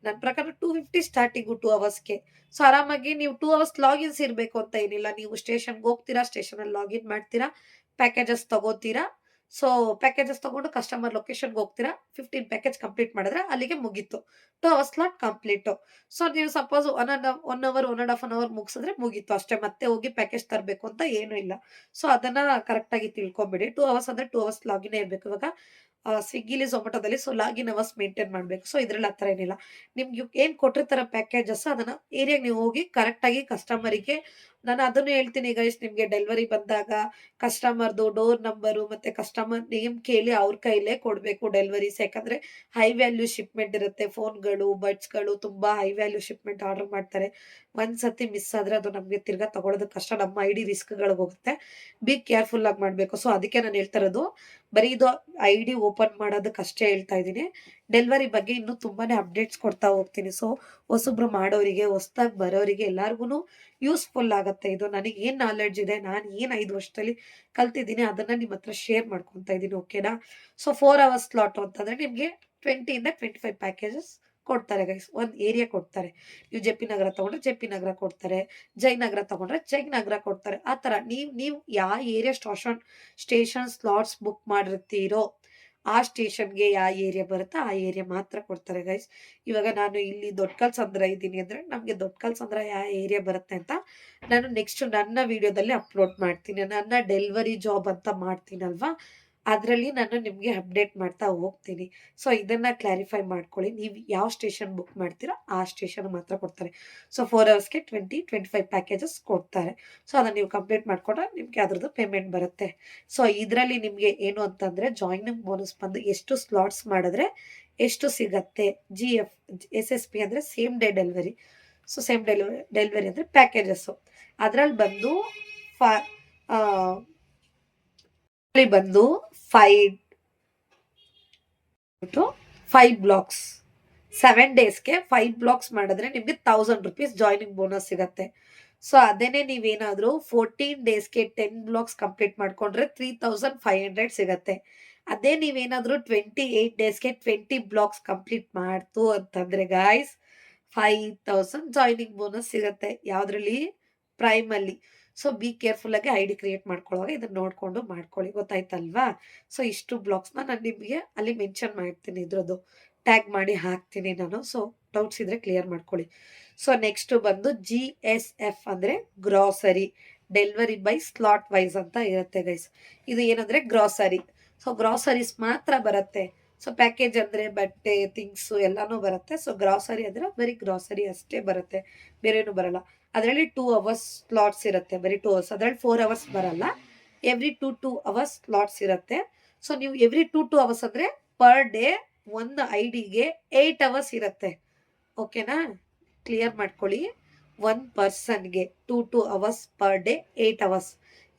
ನನ್ನ ಪ್ರಕಾರ 250 ಸ್ಟಾರ್ಟಿಂಗು 2 ಅವರ್ಸ್‌ಗೆ. ಸೊ ಆರಾಮಾಗಿ ನೀವು 2 ಅವರ್ಸ್ ಲಾಗಿನ್ಸ್ ಇರ್ಬೇಕು ಅಂತ ಏನಿಲ್ಲ. ನೀವು ಸ್ಟೇಷನ್‌ಗೆ ಹೋಗ್ತೀರಾ, ಸ್ಟೇಷನಲ್ಲಿ ಲಾಗಿನ್ ಮಾಡ್ತೀರಾ, ಪ್ಯಾಕೇಜಸ್ ತಗೋತೀರಾ. ಸೊ ಪ್ಯಾಕೇಜಸ್ ತಗೊಂಡು ಕಸ್ಟಮರ್ ಲೊಕೇಶನ್‌ಗೆ ಹೋಗ್ತೀರಾ. 15 ಪ್ಯಾಕೇಜ್ ಕಂಪ್ಲೀಟ್ ಮಾಡಿದ್ರೆ ಅಲ್ಲಿಗೆ ಮುಗೀತು. 2 ಅವರ್ಸ್ ಸ್ಲಾಟ್ ಕಂಪ್ಲೀಟು. ಸೊ ನೀವು ಸಪೋಸ್ 1 ಅವರ್, 1 ½ ಅವರ್ ಮುಗಿಸಿದ್ರೆ ಮುಗೀತು ಅಷ್ಟೇ. ಮತ್ತೆ ಹೋಗಿ ಪ್ಯಾಕೇಜ್ ತರಬೇಕು ಅಂತ ಏನೂ ಇಲ್ಲ. ಸೊ ಅದನ್ನ ಕರೆಕ್ಟಾಗಿ ತಿಳ್ಕೊಂಬಿಡಿ. 2 ಅವರ್ಸ್ ಅಂದ್ರೆ 2 ಅವರ್ಸ್ ಲಾಗಿನೇ ಇರ್ಬೇಕು. ಇವಾಗ ಸ್ವಿಗ್ಗಿಲಿ ಝೊಮ್ಯಾಟೋದಲ್ಲಿ. ಸೊ ಲಾಗಿನ್ ಅವರ್ಸ್ ಮೇಂಟೈನ್ ಮಾಡಬೇಕು. ಸೊ ಇದ್ರಲ್ಲಿ ಆ ಥರ ಏನಿಲ್ಲ. ನಿಮ್ಗೆ ಏನು ಕೊಟ್ಟಿರ್ತಾರ ಪ್ಯಾಕೇಜಸ್ ಅದನ್ನ ಏರಿಯಾಗೆ ನೀವು ಹೋಗಿ ಕರೆಕ್ಟಾಗಿ ಕಸ್ಟಮರಿಗೆ ನಾನು ಅದನ್ನು ಹೇಳ್ತೀನಿ ಗೈಸ್. ನಿಮಗೆ ಡೆಲಿವರಿ ಬಂದಾಗ ಕಸ್ಟಮರ್ದು ಡೋರ್ ನಂಬರು ಮತ್ತೆ ಕಸ್ಟಮರ್ ನೇಮ್ ಕೇಳಿ ಅವ್ರ ಕೈಲೇ ಕೊಡಬೇಕು ಡೆಲಿವರೀಸ್. ಯಾಕಂದ್ರೆ ಹೈ ವ್ಯಾಲ್ಯೂ ಶಿಪ್ಮೆಂಟ್ ಇರುತ್ತೆ. ಫೋನ್ಗಳು ಬಡ್ಸ್ಗಳು ತುಂಬಾ ಹೈ ವ್ಯಾಲ್ಯೂ ಶಿಪ್ಮೆಂಟ್ ಆರ್ಡರ್ ಮಾಡ್ತಾರೆ. ಒಂದ್ಸತಿ ಮಿಸ್ ಆದ್ರೆ ಅದು ನಮ್ಗೆ ತಿರ್ಗಾ ತಗೊಳ್ಳೋದು ಕಷ್ಟ. ನಮ್ಮ ಐಡಿ ರಿಸ್ಕ್ಗಳಿಗೆ ಹೋಗುತ್ತೆ. ಬಿ ಕೇರ್ಫುಲ್ ಆಗಿ ಮಾಡ್ಬೇಕು. ಸೊ ಅದಕ್ಕೆ ನಾನು ಹೇಳ್ತಾ ಇರೋದು ಬರೀ ಇದು ಐಡಿ ಓಪನ್ ಮಾಡೋದಕ್ಕಷ್ಟೇ ಹೇಳ್ತಾ ಇದ್ದೀನಿ. ಡೆಲಿವರಿ ಬಗ್ಗೆ ಇನ್ನೂ ತುಂಬಾನೇ ಅಪ್ಡೇಟ್ಸ್ ಕೊಡ್ತಾ ಹೋಗ್ತೀನಿ. ಸೊ ಹೊಸಬ್ರು ಮಾಡೋರಿಗೆ ಹೊಸ್ದಾಗಿ ಬರೋರಿಗೆ ಎಲ್ಲಾರ್ಗು ಯೂಸ್ಫುಲ್ ಆಗತ್ತೆ ಇದು. ನನಗೆ ಏನ್ ನಾಲೆಡ್ಜ್ ಇದೆ, ನಾನು ಏನ್ 5 ವರ್ಷದಲ್ಲಿ ಕಲ್ತಿದ್ದೀನಿ ಅದನ್ನ ನಿಮ್ಮ ಹತ್ರ ಶೇರ್ ಮಾಡ್ಕೊಂತ ಇದ್ದೀನಿ. ಓಕೆನಾ? ಸೊ 4 ಅವರ್ಸ್ ಸ್ಲಾಟ್ ಅಂತಂದ್ರೆ ನಿಮ್ಗೆ 20 ಇಂದ 25 ಪ್ಯಾಕೇಜಸ್ ಕೊಡ್ತಾರೆ ಗೈಸ್. ಒಂದ್ ಏರಿಯಾ ಕೊಡ್ತಾರೆ. ನೀವು ಜೆ ಪಿ ನಗರ ತಗೊಂಡ್ರೆ ಜೆ ಪಿ ನಗರ ಕೊಡ್ತಾರೆ. ಜಯನಗರ ತಗೊಂಡ್ರೆ ಜಯನಗರ ಕೊಡ್ತಾರೆ. ಆ ತರ ನೀವು ಯಾವ ಏರಿಯಾ ಸ್ಟೇಷನ್ ಸ್ಲಾಟ್ಸ್ ಬುಕ್ ಮಾಡಿರ್ತೀರೋ ಆ ಸ್ಟೇಷನ್ಗೆ ಯಾವ ಏರಿಯಾ ಬರುತ್ತೋ ಆ ಏರಿಯಾ ಮಾತ್ರ ಕೊಡ್ತಾರೆ ಗೈಸ್. ಇವಾಗ ನಾನು ಇಲ್ಲಿ ದೊಡ್ಡಕಲ್ಸಂದ್ರ ಇದ್ದೀನಿ ಅಂದ್ರೆ ನಮ್ಗೆ ದೊಡ್ಡಕಲ್ಸಂದ್ರ ಯಾವ ಏರಿಯಾ ಬರುತ್ತೆ ಅಂತ ನಾನು ನೆಕ್ಸ್ಟ್ ನನ್ನ ವಿಡಿಯೋದಲ್ಲಿ ಅಪ್ಲೋಡ್ ಮಾಡ್ತೀನಿ. ನನ್ನ ಡೆಲಿವರಿ ಜಾಬ್ ಅಂತ ಮಾಡ್ತೀನಲ್ವಾ, ಅದರಲ್ಲಿ ನಾನು ನಿಮಗೆ ಅಪ್ಡೇಟ್ ಮಾಡ್ತಾ ಹೋಗ್ತೀನಿ. ಸೊ ಇದನ್ನ ಕ್ಲಾರಿಫೈ ಮಾಡ್ಕೊಳ್ಳಿ. ನೀವು ಯಾವ ಸ್ಟೇಷನ್ ಬುಕ್ ಮಾಡ್ತೀರಾ ಆ ಸ್ಟೇಷನ್ ಮಾತ್ರ ಕೊಡ್ತಾರೆ. ಸೊ 4 ಅವರ್ಸ್ಗೆ 20-25 ಪ್ಯಾಕೇಜಸ್ ಕೊಡ್ತಾರೆ. ಸೊ ಅದನ್ನ ನೀವು ಕಂಪ್ಲೀಟ್ ಮಾಡ್ಕೊಂಡ್ರೆ ನಿಮ್ಗೆ ಅದ್ರದ್ದು ಪೇಮೆಂಟ್ ಬರುತ್ತೆ. ಸೊ ಇದರಲ್ಲಿ ನಿಮ್ಗೆ ಏನು ಅಂತಂದ್ರೆ ಜಾಯ್ನಿಂಗ್ ಬೋನಸ್ ಬಂದು ಎಷ್ಟು ಸ್ಲಾಟ್ಸ್ ಮಾಡಿದ್ರೆ ಎಷ್ಟು ಸಿಗತ್ತೆ. SSP ಅಂದ್ರೆ same day delivery. So same delivery ಅಂದ್ರೆ ಪ್ಯಾಕೇಜಸ್. ಅದ್ರಲ್ಲಿ ಬಂದು ಬಂದು 5 ಬ್ಲಾಕ್ಸ್ 7 ಡೇಸ್ಗೆ 5 ಬ್ಲಾಕ್ಸ್ ಮಾಡಿದ್ರೆ ನಿಮ್ಗೆ 1000 rupees ಜಾಯ್ನಿಂಗ್ ಬೋನಸ್ ಸಿಗತ್ತೆ. ಸೊ ಅದೇನೆ ನೀವೇನಾದ್ರೂ 14 ಡೇಸ್ಗೆ 10 ಬ್ಲಾಕ್ಸ್ ಕಂಪ್ಲೀಟ್ ಮಾಡ್ಕೊಂಡ್ರೆ 3500 ಸಿಗತ್ತೆ. ಅದೇ ನೀವೇನಾದ್ರೂ 28 ಡೇಸ್ಗೆ 20 ಬ್ಲಾಕ್ಸ್ ಕಂಪ್ಲೀಟ್ ಮಾಡ್ತು ಅಂತಂದ್ರೆ ಗಾಯ್ಸ್ 5000 ಜಾಯ್ನಿಂಗ್ ಬೋನಸ್ ಸಿಗತ್ತೆ. ಯಾವ್ದ್ರಲ್ಲಿ? ಪ್ರೈಮ್ ಅಲ್ಲಿ. ಸೊ ಬಿ ಕೇರ್ಫುಲ್ ಆಗಿ ಐಡಿ ಕ್ರಿಯೇಟ್ ಮಾಡ್ಕೊಳ್ಳುವಾಗ ಇದನ್ನ ನೋಡ್ಕೊಂಡು ಮಾಡ್ಕೊಳ್ಳಿ. ಗೊತ್ತಾಯ್ತಲ್ವಾ? ಸೊ ಇಷ್ಟು ಬ್ಲಾಕ್ಸ್ ನಾನು ನಿಮಗೆ ಅಲ್ಲಿ ಮೆನ್ಷನ್ ಮಾಡ್ತೀನಿ, ಇದ್ರದ್ದು ಟ್ಯಾಗ್ ಮಾಡಿ ಹಾಕ್ತೀನಿ ನಾನು. ಸೊ ಡೌಟ್ಸ್ ಇದ್ರೆ ಕ್ಲಿಯರ್ ಮಾಡ್ಕೊಳ್ಳಿ. ಸೊ ನೆಕ್ಸ್ಟ್ ಬಂದು GSF ಅಂದ್ರೆ grocery delivery by slot wise ಅಂತ ಇರುತ್ತೆ ಗೈಸ್. ಇದು ಏನಂದ್ರೆ ಗ್ರಾಸರಿ. ಸೊ ಗ್ರಾಸರೀಸ್ ಮಾತ್ರ ಬರುತ್ತೆ. ಸೊ ಪ್ಯಾಕೇಜ್ ಅಂದ್ರೆ ಬಟ್ಟೆ ಥಿಂಗ್ಸ್ ಎಲ್ಲಾನು ಬರುತ್ತೆ. ಸೊ ಗ್ರಾಸರಿ ಅಂದ್ರೆ ಬರೀ ಗ್ರಾಸರಿ ಅಷ್ಟೇ ಬರುತ್ತೆ, ಬೇರೇನು ಬರಲ್ಲ. ಅದರಲ್ಲಿ 2 ಅವರ್ಸ್ ಸ್ಲಾಟ್ಸ್ ಇರುತ್ತೆ. ಬರೀ 2 ಅವರ್ಸ್. ಅದ್ರಲ್ಲಿ 4 ಅವರ್ಸ್ ಬರಲ್ಲ. ಎವ್ರಿ 2 ಅವರ್ಸ್ ಸ್ಲಾಟ್ಸ್ ಇರುತ್ತೆ. ಸೊ ನೀವು ಎವ್ರಿ 2 ಅವರ್ಸ್ ಅಂದ್ರೆ ಪರ್ ಡೇ ಒಂದು ಐಡಿಗೆ 8 ಅವರ್ಸ್ ಇರುತ್ತೆ. ಓಕೆನಾ? ಕ್ಲಿಯರ್ ಮಾಡ್ಕೊಳ್ಳಿ. 1 ಪರ್ಸನ್ಗೆ 2 ಅವರ್ಸ್ ಪರ್ ಡೇ 8 ಅವರ್ಸ್.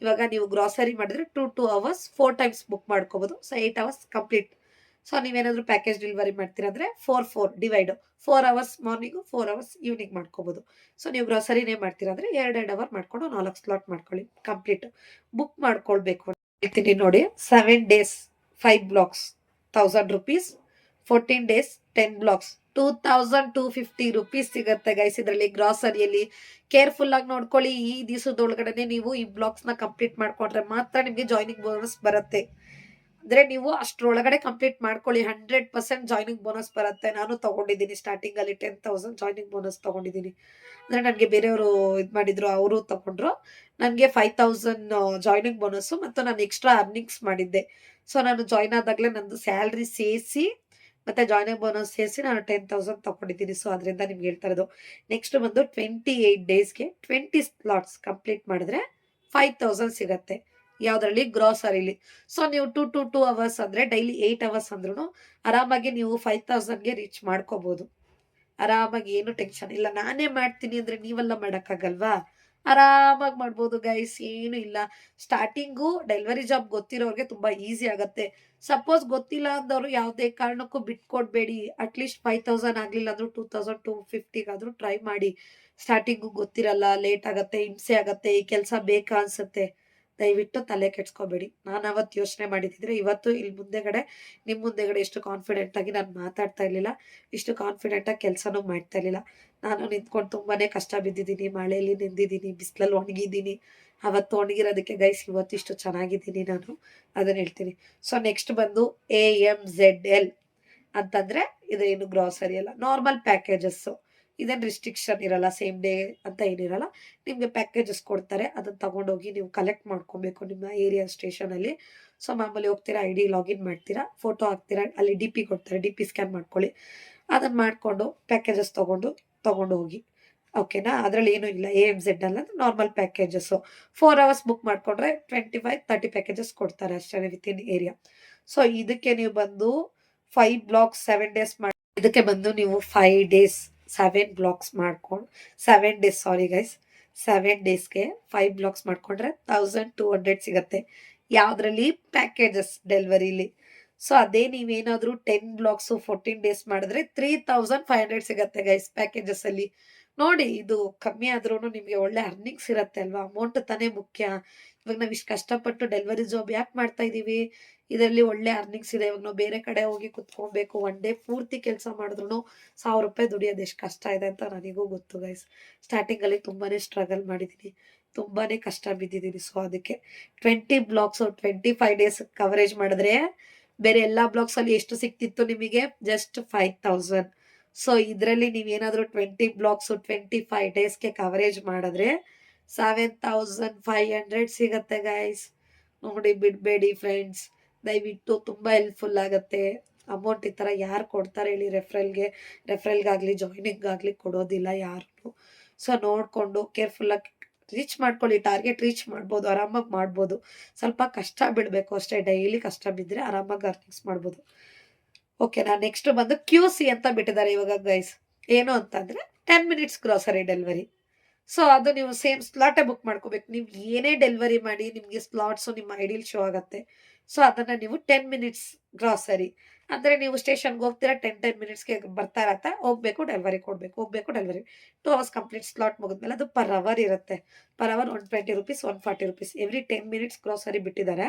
ಇವಾಗ ನೀವು ಗ್ರಾಸರಿ ಮಾಡಿದ್ರೆ 2 ಅವರ್ಸ್ 4 ಟೈಮ್ಸ್ ಬುಕ್ ಮಾಡ್ಕೋಬಹುದು. So 8 hours complete. ಸೊ ನೀವೇನಾದ್ರೂ ಪ್ಯಾಕೇಜ್ ಡೆಲಿವರಿ ಮಾಡ್ತೀರಾ ಅಂದ್ರೆ 4 divide 4 hours morning 4 hours evening ಮಾಡ್ಕೋಬಹುದು. ಸೊ ನೀವು ಗ್ರಾಸರಿನೇ ಮಾಡ್ತೀರಾ ಅಂದ್ರೆ 2 ಅವರ್ ಮಾಡ್ಕೊಂಡು 4 ಸ್ಲಾಟ್ ಮಾಡ್ಕೊಳ್ಳಿ. ಕಂಪ್ಲೀಟ್ ಬುಕ್ ಮಾಡ್ಕೊಳ್ಬೇಕು ಹೇಳ್ತೀನಿ ನೋಡಿ. 7 days 5 blocks 1000 rupees. 14 days 10 blocks 2250 rupees ಸಿಗತ್ತೆ ಗೈಸ್. ಇದರಲ್ಲಿ ಗ್ರಾಸರಿಯಲ್ಲಿ ಕೇರ್ಫುಲ್ ಆಗಿ ನೋಡ್ಕೊಳ್ಳಿ. ಈ ದಿವಸದೊಳಗಡೆ ನೀವು ಈ ಬ್ಲಾಕ್ಸ್ ನ ಕಂಪ್ಲೀಟ್ ಮಾಡ್ಕೊಂಡ್ರೆ ಮಾತ್ರ ನಿಮ್ಗೆ ಜಾಯ್ನಿಂಗ್ ಬೋನಸ್ ಬರುತ್ತೆ. ಅಂದ್ರೆ ನೀವು ಅಷ್ಟ್ರೊಳಗಡೆ ಕಂಪ್ಲೀಟ್ ಮಾಡ್ಕೊಳ್ಳಿ. 100% ಜಾಯ್ನಿಂಗ್ ಬೋನಸ್ ಬರುತ್ತೆ. ನಾನು ತಗೊಂಡಿದ್ದೀನಿ ಸ್ಟಾರ್ಟಿಂಗ್ ಅಲ್ಲಿ 10,000 ಜಾಯ್ನಿಂಗ್ ಬೋನಸ್ ತಗೊಂಡಿದ್ದೀನಿ. ಅಂದ್ರೆ ನನಗೆ ಬೇರೆಯವರು ಇದ್ ಮಾಡಿದ್ರು, ಅವರು ತಗೊಂಡ್ರು. ನನಗೆ 5000 ಜಾಯ್ನಿಂಗ್ ಬೋನಸ್ ಮತ್ತು ನಾನು ಎಕ್ಸ್ಟ್ರಾ ಅರ್ನಿಂಗ್ಸ್ ಮಾಡಿದ್ದೆ. ಸೊ ನಾನು ಜಾಯ್ನ್ ಆದಾಗ್ಲೇ ನಂದು ಸ್ಯಾಲ್ರಿ ಸೇರಿಸಿ ಮತ್ತೆ ಜಾಯ್ನಿಂಗ್ ಬೋನಸ್ ಸೇರಿಸಿ ನಾನು 10,000 ತಗೊಂಡಿದ್ದೀನಿ. ಸೊ ಅದರಿಂದ ನಿಮ್ಗೆ ಹೇಳ್ತಾ ಇರೋದು. ನೆಕ್ಸ್ಟ್ ಬಂದು 28 ಡೇಸ್ಗೆ 20 ಸ್ಲಾಟ್ಸ್ ಕಂಪ್ಲೀಟ್ ಮಾಡಿದ್ರೆ 5000 ಸಿಗತ್ತೆ. ಯಾವ್ದ್ರಲ್ಲಿ? ಗ್ರಾಸರಿಲಿ. ಸೊ ನೀವು 2 ಅವರ್ಸ್ ಅಂದ್ರೆ ಡೈಲಿ 8 ಅವರ್ಸ್ ಅಂದ್ರೂ ಆರಾಮಾಗಿ ನೀವು 5000ಗೆ ರೀಚ್ ಮಾಡ್ಕೋಬಹುದು. ಆರಾಮಾಗಿ ಏನು ಟೆನ್ಷನ್ ಇಲ್ಲ. ನಾನೇ ಮಾಡ್ತೀನಿ ಅಂದ್ರೆ ನೀವೆಲ್ಲ ಮಾಡಕ್ಕಾಗಲ್ವಾ? ಆರಾಮಾಗಿ ಮಾಡ್ಬೋದು ಗೈಸ್, ಏನು ಇಲ್ಲ. ಸ್ಟಾರ್ಟಿಂಗು ಡೆಲಿವರಿ ಜಾಬ್ ಗೊತ್ತಿರೋರಿಗೆ ತುಂಬಾ ಈಸಿ ಆಗತ್ತೆ. ಸಪೋಸ್ ಗೊತ್ತಿಲ್ಲ ಅಂದವರು ಯಾವುದೇ ಕಾರಣಕ್ಕೂ ಬಿಟ್ಕೊಡ್ಬೇಡಿ. ಅಟ್ಲೀಸ್ಟ್ 5000 ಆಗ್ಲಿಲ್ಲ ಅಂದ್ರೂ 2250 ಟ್ರೈ ಮಾಡಿ. ಸ್ಟಾರ್ಟಿಂಗು ಗೊತ್ತಿರಲ್ಲ, ಲೇಟ್ ಆಗತ್ತೆ, ಹಿಂಸೆ ಆಗತ್ತೆ, ಈ ಕೆಲಸ ಬೇಕಾ ಅನ್ಸುತ್ತೆ. ದಯವಿಟ್ಟು ತಲೆ ಕೆಡ್ಸ್ಕೊಬೇಡಿ. ನಾನು ಅವತ್ತು ಯೋಚನೆ ಮಾಡಿದ್ರೆ ಇವತ್ತು ಇಲ್ಲಿ ಮುಂದೆಗಡೆ ನಿಮ್ ಮುಂದೆಗಡೆ ಎಷ್ಟು ಕಾನ್ಫಿಡೆಂಟ್ ಆಗಿ ನಾನು ಮಾತಾಡ್ತಾ ಇರ್ಲಿಲ್ಲ, ಇಷ್ಟು ಕಾನ್ಫಿಡೆಂಟ್ ಆಗಿ ಕೆಲಸನೂ ಮಾಡ್ತಾ ಇರ್ಲಿಲ್ಲ. ನಾನು ನಿಂತ್ಕೊಂಡು ತುಂಬಾನೇ ಕಷ್ಟ ಬಿದ್ದಿದ್ದೀನಿ, ಮಳೆಯಲ್ಲಿ ನೆಂದಿದ್ದೀನಿ, ಬಿಸಿಲಲ್ಲಿ ಒಣಗಿದ್ದೀನಿ. ಅವತ್ತು ಒಣಗಿರೋದಕ್ಕೆ ಗೈಸ್ ಇವತ್ತು ಇಷ್ಟು ಚೆನ್ನಾಗಿದ್ದೀನಿ ನಾನು, ಅದನ್ನ ಹೇಳ್ತೀನಿ. ಸೊ ನೆಕ್ಸ್ಟ್ ಬಂದು AMZL ಅಂತಂದ್ರೆ ಇದೇನು ಗ್ರಾಸರಿ ಅಲ್ಲ, ನಾರ್ಮಲ್ ಪ್ಯಾಕೇಜಸ್. ಇದೇನು ರಿಸ್ಟ್ರಿಕ್ಷನ್ ಇರಲ್ಲ, ಸೇಮ್ ಡೇ ಅಂತ ಏನಿರಲ್ಲ. ನಿಮ್ಗೆ ಪ್ಯಾಕೇಜಸ್ ಕೊಡ್ತಾರೆ, ಅದನ್ನ ತಗೊಂಡೋಗಿ ನೀವು ಕಲೆಕ್ಟ್ ಮಾಡ್ಕೊಬೇಕು ನಿಮ್ಮ ಏರಿಯಾ ಸ್ಟೇಷನ್ ಅಲ್ಲಿ. ಸೊ ಮಾಮೂಲಿ ಹೋಗ್ತೀರಾ, ಐ ಡಿ ಲಾಗಿನ್ ಮಾಡ್ತೀರಾ, ಫೋಟೋ ಹಾಕ್ತೀರಾ, ಅಲ್ಲಿ ಡಿ ಪಿ ಕೊಡ್ತಾರೆ, ಡಿ ಪಿ ಸ್ಕ್ಯಾನ್ ಮಾಡ್ಕೊಳ್ಳಿ. ಅದನ್ನ ಮಾಡಿಕೊಂಡು ಪ್ಯಾಕೇಜಸ್ ತಗೊಂಡು ಹೋಗಿ. ಓಕೆನಾ? ಅದರಲ್ಲಿ ಏನೂ ಇಲ್ಲ, AMZ ಅಲ್ಲ, ನಾರ್ಮಲ್ ಪ್ಯಾಕೇಜಸ್ಸು. 4 ಅವರ್ಸ್ ಬುಕ್ ಮಾಡಿಕೊಂಡ್ರೆ 25-30 ಪ್ಯಾಕೇಜಸ್ ಕೊಡ್ತಾರೆ ಅಷ್ಟೇ ವಿತಿನ್ ಏರಿಯಾ. ಸೊ ಇದಕ್ಕೆ ನೀವು ಬಂದು 5 ಬ್ಲಾಕ್ಸ್ 7 ಡೇಸ್ ಮಾಡಿ, ಇದಕ್ಕೆ ಬಂದು ನೀವು 5 ಡೇಸ್ 7 ಬ್ಲಾಕ್ಸ್ ಮಾಡ್ಕೊಂಡು 7 ಡೇಸ್, ಸಾರಿ ಗೈಸ್, 7 ಡೇಸ್ಗೆ 5 ಬ್ಲಾಕ್ಸ್ ಮಾಡ್ಕೊಂಡ್ರೆ 1200 ಸಿಗತ್ತೆ. ಯಾವುದ್ರಲ್ಲಿ? ಪ್ಯಾಕೇಜಸ್ ಡೆಲಿವರಿಲಿ. ಸೊ ಅದೇ ನೀವೇನಾದರೂ 10 ಬ್ಲಾಕ್ಸು 14 ಡೇಸ್ ಮಾಡಿದ್ರೆ 3500 ಸಿಗತ್ತೆ ಗೈಸ್ ಪ್ಯಾಕೇಜಸ್ ಅಲ್ಲಿ. ನೋಡಿ, ಇದು ಕಮ್ಮಿ ಆದ್ರೂನು ನಿಮ್ಗೆ ಒಳ್ಳೆ ಅರ್ನಿಂಗ್ಸ್ ಇರತ್ತೆ ಅಲ್ವಾ? ಅಮೌಂಟ್ ತಾನೇ ಮುಖ್ಯ. ಇವಾಗ ನಾವ್ ಇಷ್ಟು ಕಷ್ಟಪಟ್ಟು ಡೆಲಿವರಿ ಜಾಬ್ ಯಾಕೆ ಮಾಡ್ತಾ ಇದೀವಿ? ಇದರಲ್ಲಿ ಒಳ್ಳೆ ಅರ್ನಿಂಗ್ಸ್ ಇದೆ. ಇವಾಗ ನಾವು ಬೇರೆ ಕಡೆ ಹೋಗಿ ಕುತ್ಕೊಬೇಕು, ಒನ್ ಡೇ ಪೂರ್ತಿ ಕೆಲಸ ಮಾಡಿದ್ರು 1000 ರೂಪಾಯಿ ದುಡಿಯೋದು ಎಷ್ಟು ಕಷ್ಟ ಇದೆ ಅಂತ ನನಗೂ ಗೊತ್ತು ಗೈಸ್. ಸ್ಟಾರ್ಟಿಂಗ್ ಅಲ್ಲಿ ತುಂಬಾನೇ ಸ್ಟ್ರಗಲ್ ಮಾಡಿದೀನಿ, ತುಂಬಾನೇ ಕಷ್ಟ ಬಿದ್ದಿದ್ದೀನಿ. ಸೊ ಅದಕ್ಕೆ 20 ಬ್ಲಾಕ್ಸ್ 25 ಡೇಸ್ ಕವರೇಜ್ ಮಾಡಿದ್ರೆ ಬೇರೆ ಎಲ್ಲಾ ಬ್ಲಾಕ್ಸ್ ಅಲ್ಲಿ ಎಷ್ಟು ಸಿಕ್ತಿತ್ತು ನಿಮಗೆ? ಜಸ್ಟ್ 5000. ಸೊ ಇದರಲ್ಲಿ ನೀವೇನಾದ್ರೂ 20 ಬ್ಲಾಕ್ಸ್ 25 ಡೇಸ್ಗೆ ಕವರೇಜ್ ಮಾಡಿದ್ರೆ 7500 ಸಿಗತ್ತೆ ಗೈಸ್. ನೋಡಿ, ಬಿಡಬೇಡಿ ಫ್ರೆಂಡ್ಸ್, ದಯವಿಟ್ಟು ತುಂಬಾ ಹೆಲ್ಪ್ಫುಲ್ ಆಗತ್ತೆ. ಅಮೌಂಟ್ ಈ ತರ ಯಾರು ಕೊಡ್ತಾರೆ ಹೇಳಿ? ರೆಫರಲ್ಗಾಗ್ಲಿ ಜಾಯ್ನಿಂಗ್ ಕೊಡೋದಿಲ್ಲ ಯಾರು. ಸೊ ನೋಡ್ಕೊಂಡು ಕೇರ್ಫುಲ್ ಆಗಿ ರೀಚ್ ಮಾಡ್ಕೊಳ್ಳಿ. ಟಾರ್ಗೆಟ್ ರೀಚ್ ಮಾಡ್ಬೋದು, ಆರಾಮಾಗಿ ಮಾಡ್ಬೋದು. ಸ್ವಲ್ಪ ಕಷ್ಟ ಬಿಡಬೇಕು ಅಷ್ಟೇ, ಡೈಲಿ ಕಷ್ಟ ಬಿದ್ದರೆ ಆರಾಮಾಗಿ ಅರ್ನಿಂಗ್ಸ್ ಮಾಡ್ಬೋದು. ಓಕೆನಾ? ನೆಕ್ಸ್ಟ್ ಬಂದು QC ಅಂತ ಬಿಟ್ಟಿದ್ದಾರೆ ಇವಾಗ ಗೈಸ್. ಏನು ಅಂತಂದ್ರೆ 10 ಮಿನಿಟ್ಸ್ ಗ್ರಾಸರಿ ಡೆಲಿವರಿ. ಸೊ ಅದು ನೀವು ಸೇಮ್ ಸ್ಲಾಟೇ ಬುಕ್ ಮಾಡ್ಕೋಬೇಕು. ನೀವು ಏನೇ ಡೆಲಿವರಿ ಮಾಡಿ ನಿಮಗೆ ಸ್ಲಾಟ್ಸು ನಿಮ್ಮ ಐಡಿಲ್ ಶೋ ಆಗುತ್ತೆ. ಸೊ ಅದನ್ನ ನೀವು 10 ಮಿನಿಟ್ಸ್ ಗ್ರಾಸರಿ ಅಂದ್ರೆ ನೀವು ಸ್ಟೇಷನ್ಗೆ ಹೋಗ್ತೀರಾ, 10 ಮಿನಿಟ್ಸ್ಗೆ ಬರ್ತಾ ಇರತ್ತೆ, ಹೋಗ್ಬೇಕು ಡೆಲಿವರಿ ಕೊಡ್ಬೇಕು, ಹೋಗ್ಬೇಕು ಡೆಲಿವರಿ. 2 ಅವರ್ಸ್ ಕಂಪ್ಲೀಟ್ ಸ್ಲಾಟ್ ಮುಗಿದ್ಮೇಲೆ ಅದು ಪರ್ ಅವರ್ ಇರುತ್ತೆ. Per hour 120 rupees 140 rupees every 10 minutes grocery ಬಿಟ್ಟಿದ್ದಾರೆ.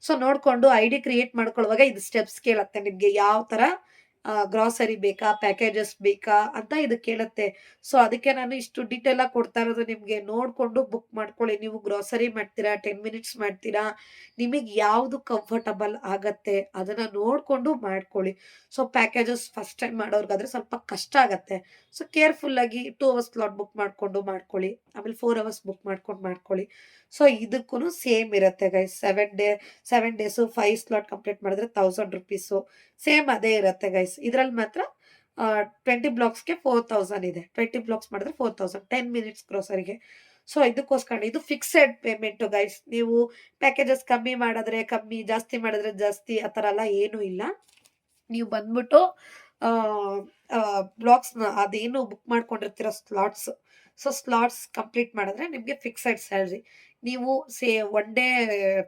ಸೊ ನೋಡ್ಕೊಂಡು ID ಕ್ರಿಯೇಟ್ ಮಾಡ್ಕೊಳ್ಳುವಾಗ ಇದು ಸ್ಟೆಪ್ಸ್ ಕೇಳತ್ತೆ ನಿಮ್ಗೆ. ಯಾವ ತರ ಗ್ರಾಸರಿ ಬೇಕಾ, ಪ್ಯಾಕೇಜಸ್ ಬೇಕಾ ಅಂತ ಇದು ಕೇಳುತ್ತೆ. ಸೊ ಅದಕ್ಕೆ ನಾನು ಇಷ್ಟು ಡೀಟೇಲ್ ಆಗಿ ಕೊಡ್ತಾ ಇರೋದು ನಿಮ್ಗೆ. ನೋಡ್ಕೊಂಡು ಬುಕ್ ಮಾಡ್ಕೊಳ್ಳಿ. ನೀವು ಗ್ರಾಸರಿ ಮಾಡ್ತೀರಾ, 10 ಮಿನಿಟ್ಸ್ ಮಾಡ್ತೀರಾ, ನಿಮಗೆ ಯಾವುದು ಕಂಫರ್ಟಬಲ್ ಆಗತ್ತೆ ಅದನ್ನ ನೋಡ್ಕೊಂಡು ಮಾಡ್ಕೊಳ್ಳಿ. ಸೊ ಪ್ಯಾಕೇಜಸ್ ಫಸ್ಟ್ ಟೈಮ್ ಮಾಡೋರ್ಗಾದ್ರೆ ಸ್ವಲ್ಪ ಕಷ್ಟ ಆಗತ್ತೆ. ಸೊ ಕೇರ್ಫುಲ್ ಆಗಿ 2 ಅವರ್ಸ್ ಸ್ಲಾಟ್ ಬುಕ್ ಮಾಡ್ಕೊಳ್ಳಿ. ಆಮೇಲೆ 4 ಅವರ್ಸ್ ಬುಕ್ ಮಾಡ್ಕೊಳ್ಳಿ. ಸೊ ಇದಕ್ಕೂ ಸೇಮ್ ಇರುತ್ತೆ ಗೈಸ್. 7 ಡೇಸು 5 ಸ್ಲಾಟ್ ಕಂಪ್ಲೀಟ್ ಮಾಡಿದ್ರೆ 1000 ರುಪೀಸು ಸೇಮ್ ಅದೇ ಇರುತ್ತೆ ಗೈಸ್. ಇದ್ರಲ್ಲಿ ಮಾತ್ರ 20 ಬ್ಲಾಕ್ಸ್ಗೆ 4000 ಇದೆ. 20 ಬ್ಲಾಕ್ಸ್ ಮಾಡಿದ್ರೆ 4000 10 ಮಿನಿಟ್ಸ್ ಗ್ರೋಸರಿಗೆ. ಸೊ ಇದಕ್ಕೋಸ್ಕರ ಇದು ಫಿಕ್ಸೆಡ್ ಪೇಮೆಂಟ್ ಗೈಸ್. ನೀವು ಪ್ಯಾಕೇಜಸ್ ಕಮ್ಮಿ ಮಾಡಿದ್ರೆ ಕಮ್ಮಿ, ಜಾಸ್ತಿ ಮಾಡಿದ್ರೆ ಜಾಸ್ತಿ, ಆ ಥರ ಎಲ್ಲ ಏನೂ ಇಲ್ಲ. ನೀವು ಬಂದ್ಬಿಟ್ಟು ಬ್ಲಾಕ್ಸ್ನ ಅದೇನು ಬುಕ್ ಮಾಡ್ಕೊಂಡಿರ್ತೀರೋ ಸ್ಲಾಟ್ಸ್, ಸೊ ಸ್ಲಾಟ್ಸ್ ಕಂಪ್ಲೀಟ್ ಮಾಡಿದ್ರೆ ನಿಮಗೆ ಫಿಕ್ಸೆಡ್ ಸ್ಯಾಲ್ರಿ. ನೀವು ಒನ್ ಡೇ